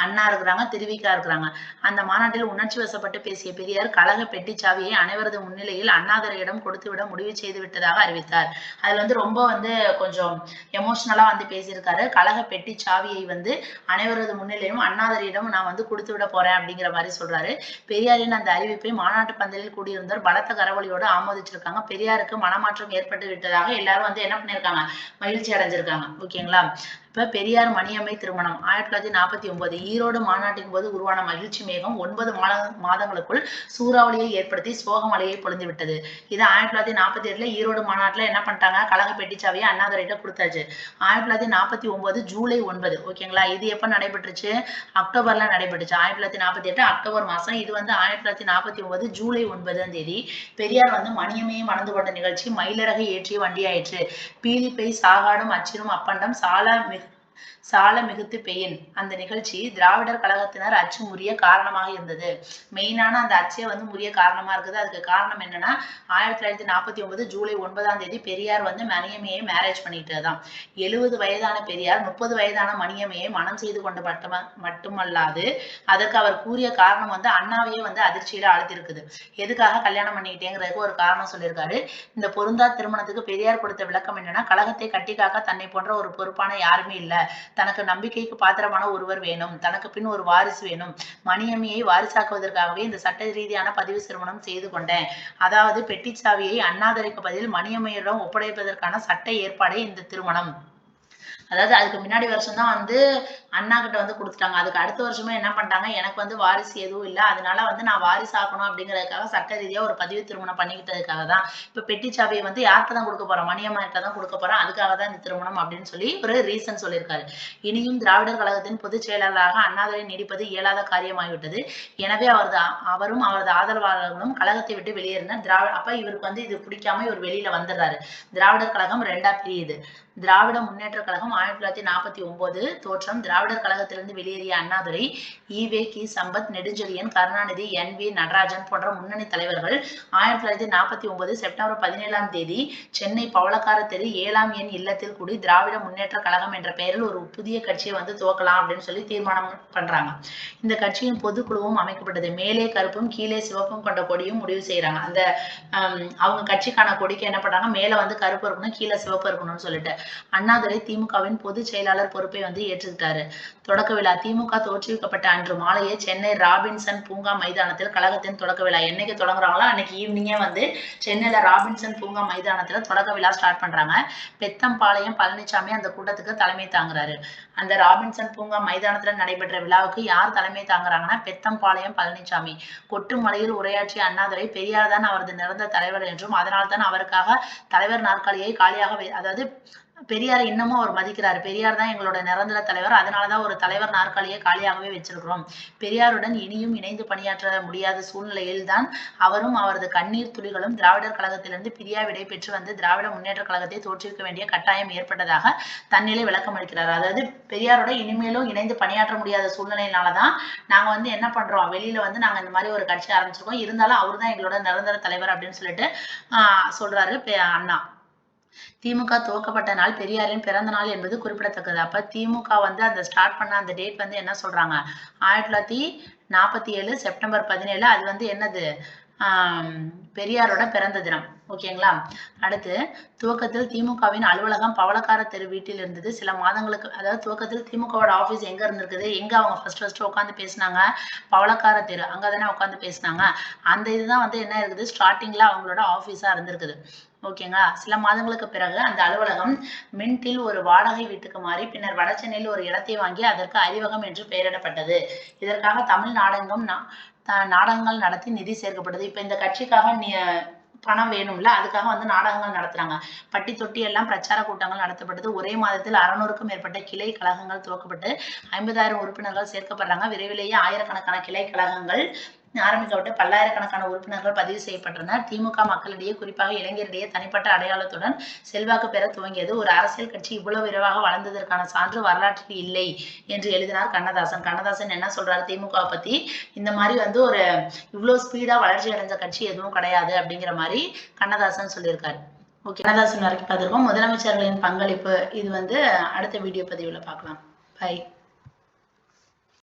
அண்ணா இருக்கிறாங்க, திருவிக்கா இருக்கிறாங்க. அந்த மாநாட்டில் உணர்ச்சி வசப்பட்டு பேசிய பெரியார் கழக பெட்டி சாவியை அனைவரது முன்னிலையில் அண்ணாதுரையிடம் கொடுத்துவிட முடிவு செய்து விட்டதாக அறிவித்தார். அதுல வந்து ரொம்ப வந்து கொஞ்சம் எமோஷனலா வந்து பேசியிருக்காரு. கழக பெட்டி சாவியை வந்து அனைவரது முன்னிலையும் அண்ணாதுரையிடம் நான் வந்து கொடுத்து விட போறேன் அப்படிங்கிற மாதிரி சொல்றாரு. பெரியாரின் அந்த அறிவிப்பை மாநாட்டு பந்தலில் கூடியிருந்தோர் பலத்த கரவொலியோடு ஆமோதிச்சிருக்காங்க. பெரியாருக்கு மனமாற்றம் ஏற்பட்டு விட்டதாக எல்லாரும் வந்து என்ன பண்ணிருக்காங்க, மகிழ்ச்சி அடைஞ்சிருக்காங்க. ஓகேங்களா. இப்ப பெரியார் மணியம்மை திருமணம் 1949 ஈரோடு மாநாட்டின் போது உருவான மகிழ்ச்சி மேகம் 9 மாதங்களுக்குள் சூறாவளியை ஏற்படுத்தி சோக மழையை பொழிந்து விட்டது. இது 1948 ஈரோடு மாநாட்டுல என்ன பண்ணிட்டாங்க, கழக பெட்டிச்சாவியை அண்ணாதுரையிட்ட கொடுத்தாச்சு. 1949 ஜூலை 9, ஓகேங்களா. இது எப்ப நடைபெற்றுச்சு, அக்டோபர்ல நடைபெற்றுச்சு. 1948 அக்டோபர் மாசம். இது வந்து 1949 ஜூலை 9ஆம் தேதி பெரியார் வந்து மணியம்மையை மணந்து கொண்ட நிகழ்ச்சி மயிலிறகை ஏற்றிய வண்டியாயிற்று. பீலிப்பை சாகாடும் அச்சிரும் அப்பண்டம் சால மிகுத்து பெயின். அந்த நிகழ்ச்சி திராவிடர் கழகத்தினர் அச்சு முறிய காரணமாக இருந்தது. மெயினான அந்த அச்சை வந்து முறிய காரணமா இருக்குது. அதுக்கு காரணம் என்னன்னா 1949 ஜூலை 9ஆம் தேதி பெரியார் வந்து மணியம்மையை மேரேஜ் பண்ணிட்டதுதான். 70 வயதான பெரியார் 30 வயதான மணியம்மையை மனம் செய்து கொண்டு மட்டுமல்லாது அதற்கு அவர் கூறிய காரணம் வந்து அண்ணாவையே வந்து அதிர்ச்சியில ஆழ்த்திருக்குது. எதுக்காக கல்யாணம் பண்ணிக்கிட்டேங்கிறதுக்கு ஒரு காரணம் சொல்லியிருக்காரு. இந்த பொருந்தா திருமணத்துக்கு பெரியார் கொடுத்த விளக்கம் என்னன்னா, கழகத்தை கட்டி காக்க தன்னை போன்ற ஒரு பொறுப்பான யாருமே இல்ல, தனக்கு நம்பிக்கைக்கு பாத்திரமான ஒருவர் வேணும், தனக்கு பின் ஒரு வாரிசு வேணும். மணியம்மையை வாரிசாக்குவதற்காகவே இந்த சட்ட ரீதியான பதிவு திருமணம் செய்து கொண்டேன். அதாவது பெட்டிச்சாவியை அண்ணாதுரைக்கு பதில் மணியம்மையிடம் ஒப்படைப்பதற்கான சட்ட ஏற்பாடே இந்த திருமணம். அதாவது அதுக்கு முன்னாடி வருஷம் தான் வந்து அண்ணா கிட்ட வந்து கொடுத்துட்டாங்க. அதுக்கு அடுத்த வருஷமே என்ன பண்ணிட்டாங்க, எனக்கு வந்து வாரிசு எதுவும் இல்லை, அதனால வந்து நான் வாரிசு ஆக்கணும் அப்படிங்கிறதுக்காக சட்ட ரீதியா ஒரு பதிவு திருமணம் பண்ணிக்கிட்டதுக்காக தான். இப்ப பெட்டிச்சாவியை வந்து யார்கிட்ட தான் கொடுக்க போறோம், மணியம்மா கிட்ட தான் கொடுக்க போறோம், அதுக்காக தான் இந்த திருமணம் அப்படின்னு சொல்லி ஒரு ரீசன் சொல்லியிருக்காரு. இனியும் திராவிடர் கழகத்தின் பொதுச் செயலாளராக அண்ணாதுரை நீடிப்பது இயலாத காரியமாகிவிட்டது. எனவே அவரும் அவரது ஆதரவாளர்களும் கழகத்தை விட்டு வெளியேறினார். அப்ப இவருக்கு வந்து இது பிடிக்காம இவர் வெளியில வந்துடுறாரு. திராவிடர் கழகம் 2ஆ பிரியுது. திராவிட முன்னேற்ற கழகம் 1949 தோற்றம். திராவிடர் கழகத்திலிருந்து வெளியேறிய அண்ணாதுரை ஈவே கி சம்பத், நெடுஞ்செழியன், கருணாநிதி, NV நடராஜன் போன்ற முன்னணி தலைவர்கள் 1949 செப்டம்பர் 17ஆம் தேதி சென்னை பவளக்கார தெரு 7ஆம் எண் இல்லத்தில் கூடி திராவிட முன்னேற்ற கழகம் என்ற பெயரில் ஒரு புதிய கட்சியை வந்து துவக்கலாம் அப்படின்னு சொல்லி தீர்மானம் பண்றாங்க. இந்த கட்சியின் பொதுக்குழுவும் அமைக்கப்பட்டது. மேலே கருப்பும் கீழே சிவப்பும் கொண்ட கொடியும் முடிவு செய்யறாங்க. அந்த அவங்க கட்சிக்கான கொடிக்கு என்ன பண்றாங்க, மேல வந்து கருப்பு இருக்கணும், கீழே சிவப்பு இருக்கணும்னு சொல்லிட்டு அண்ணாதுரை திமுகவின் பொதுச் செயலாளர் பொறுப்பை வந்து ஏற்றுக்கிட்டாரு. தொடக்க விழா திமுக தோற்றுவிக்கப்பட்ட அன்று மாலையே சென்னை ராபின்சன் பூங்கா மைதானத்தில் கழகத்தின் தொடக்க விழா. என்னைக்கு தொடங்குறாங்களோ அன்னைக்கு ஈவினிங்கே வந்து சென்னையில ராபின்சன் பூங்கா மைதானத்துல தொடக்க விழா ஸ்டார்ட் பண்றாங்க. பெத்தம்பாளையம் பழனிசாமி அந்த கூட்டத்துக்கு தலைமை தாங்குறாரு. அந்த ராபின்சன் பூங்கா மைதானத்துல நடைபெற்ற விழாவுக்கு யார் தலைமை தாங்குறாங்கன்னா, பெத்தம்பாளையம் பழனிசாமி. கொட்டுமலையில் உரையாற்றிய அண்ணாதுரை பெரியார் தான் அவரது நிரந்தர தலைவர் என்றும் அதனால்தான் அவருக்காக தலைவர் நாற்காலியை காலியாக அதாவது பெரியாரை இன்னமும் அவர் மதிக்கிறார். பெரியார் தான் எங்களோட நிரந்தர தலைவர், அதனாலதான் ஒரு தலைவர் நாற்காலியை காலியாகவே வச்சிருக்கிறோம். பெரியாருடன் இனியும் இணைந்து பணியாற்ற முடியாத சூழ்நிலையில் தான் அவரும் அவரது கண்ணீர் துளிகளும் திராவிடர் கழகத்திலிருந்து பிரியா விடை பெற்று வந்து திராவிட முன்னேற்ற கழகத்தை தோற்றுவிக்க வேண்டிய கட்டாயம் ஏற்பட்டதாக தன்னிலை விளக்கம் அளிக்கிறார். அதாவது பெரியாரோட இனிமேலும் இணைந்து பணியாற்ற முடியாத சூழ்நிலையினாலதான் நாங்க வந்து என்ன பண்றோம், வெளியில வந்து நாங்க இந்த மாதிரி ஒரு கட்சி ஆரம்பிச்சிருக்கோம், இருந்தாலும் அவர் தான் எங்களோட நிரந்தர தலைவர் அப்படின்னு சொல்லிட்டு சொல்றாரு அண்ணா. திமுக துவக்கப்பட்ட நாள் பெரியாரின் பிறந்த நாள் என்பது குறிப்பிடத்தக்கது. அப்ப திமுக வந்து அந்த ஸ்டார்ட் பண்ண அந்த டேட் வந்து என்ன சொல்றாங்க, 1947 செப்டம்பர் 17. அது வந்து என்னது, பெரியாரோட பிறந்த தினம். ஓகேங்களா. அடுத்து துவக்கத்தில் திமுகவின் அலுவலகம் பவளக்கார தெரு வீட்டில் இருந்தது. சில மாதங்களுக்கு அதாவது துவக்கத்தில் திமுகவோட ஆபீஸ் எங்க இருந்திருக்குது, எங்க அவங்க ஃபர்ஸ்ட் உட்காந்து பேசினாங்க, பவளக்கார தெரு அங்கதானே உட்காந்து பேசினாங்க. அந்த இதுதான் வந்து என்ன இருக்குது, ஸ்டார்டிங்ல அவங்களோட ஆபீஸா இருந்திருக்குது. ஓகேங்களா. சில மாதங்களுக்கு பிறகு அந்த அலுவலகம் மின்ட்டில் ஒரு வாடகை வீட்டுக்கு மாறி பின்னர் வடசென்னையில் ஒரு இடத்தை வாங்கி அதற்கு அறிவகம் என்று பெயரிடப்பட்டது. இதற்காக தமிழ் நாடகங்கள் நடத்தி நிதி சேர்க்கப்பட்டது. இப்ப இந்த கட்சிக்காக பணம் வேணும்ல, அதுக்காக வந்து நாடகங்கள் நடத்துறாங்க. பட்டி தொட்டி எல்லாம் பிரச்சார கூட்டங்கள் நடத்தப்பட்டது. ஒரே மாதத்தில் 600க்கும் மேற்பட்ட கிளை கழகங்கள் துவக்கப்பட்டு 50,000 உறுப்பினர்கள் சேர்க்கப்படுறாங்க. விரைவிலேயே ஆயிரக்கணக்கான கிளை கழகங்கள் ஆரம்பிக்கப்பட்டு பல்லாயிரக்கணக்கான உறுப்பினர்கள் பதிவு செய்யப்பட்டனர். திமுக மக்களிடையே குறிப்பாக இளைஞரிடையே தனிப்பட்ட அடையாளத்துடன் செல்வாக்கு பெற துவங்கியது. ஒரு அரசியல் கட்சி இவ்வளவு விரைவாக வளர்ந்ததற்கான சான்று வரலாற்றில் இல்லை என்று எழுதினார் கண்ணதாசன். கண்ணதாசன் என்ன சொல்றாரு திமுக பத்தி, இந்த மாதிரி வந்து ஒரு இவ்வளவு ஸ்பீடா வளர்ச்சி அடைஞ்ச கட்சி எதுவும் கிடையாது அப்படிங்கிற மாதிரி கண்ணதாசன் சொல்லியிருக்காரு. ஓகே, கண்ணதாசன் வரைக்கும் பார்த்திருக்கோம். முதலமைச்சர்களின் பங்களிப்பு இது வந்து அடுத்த வீடியோ பதிவுல பார்க்கலாம். பை.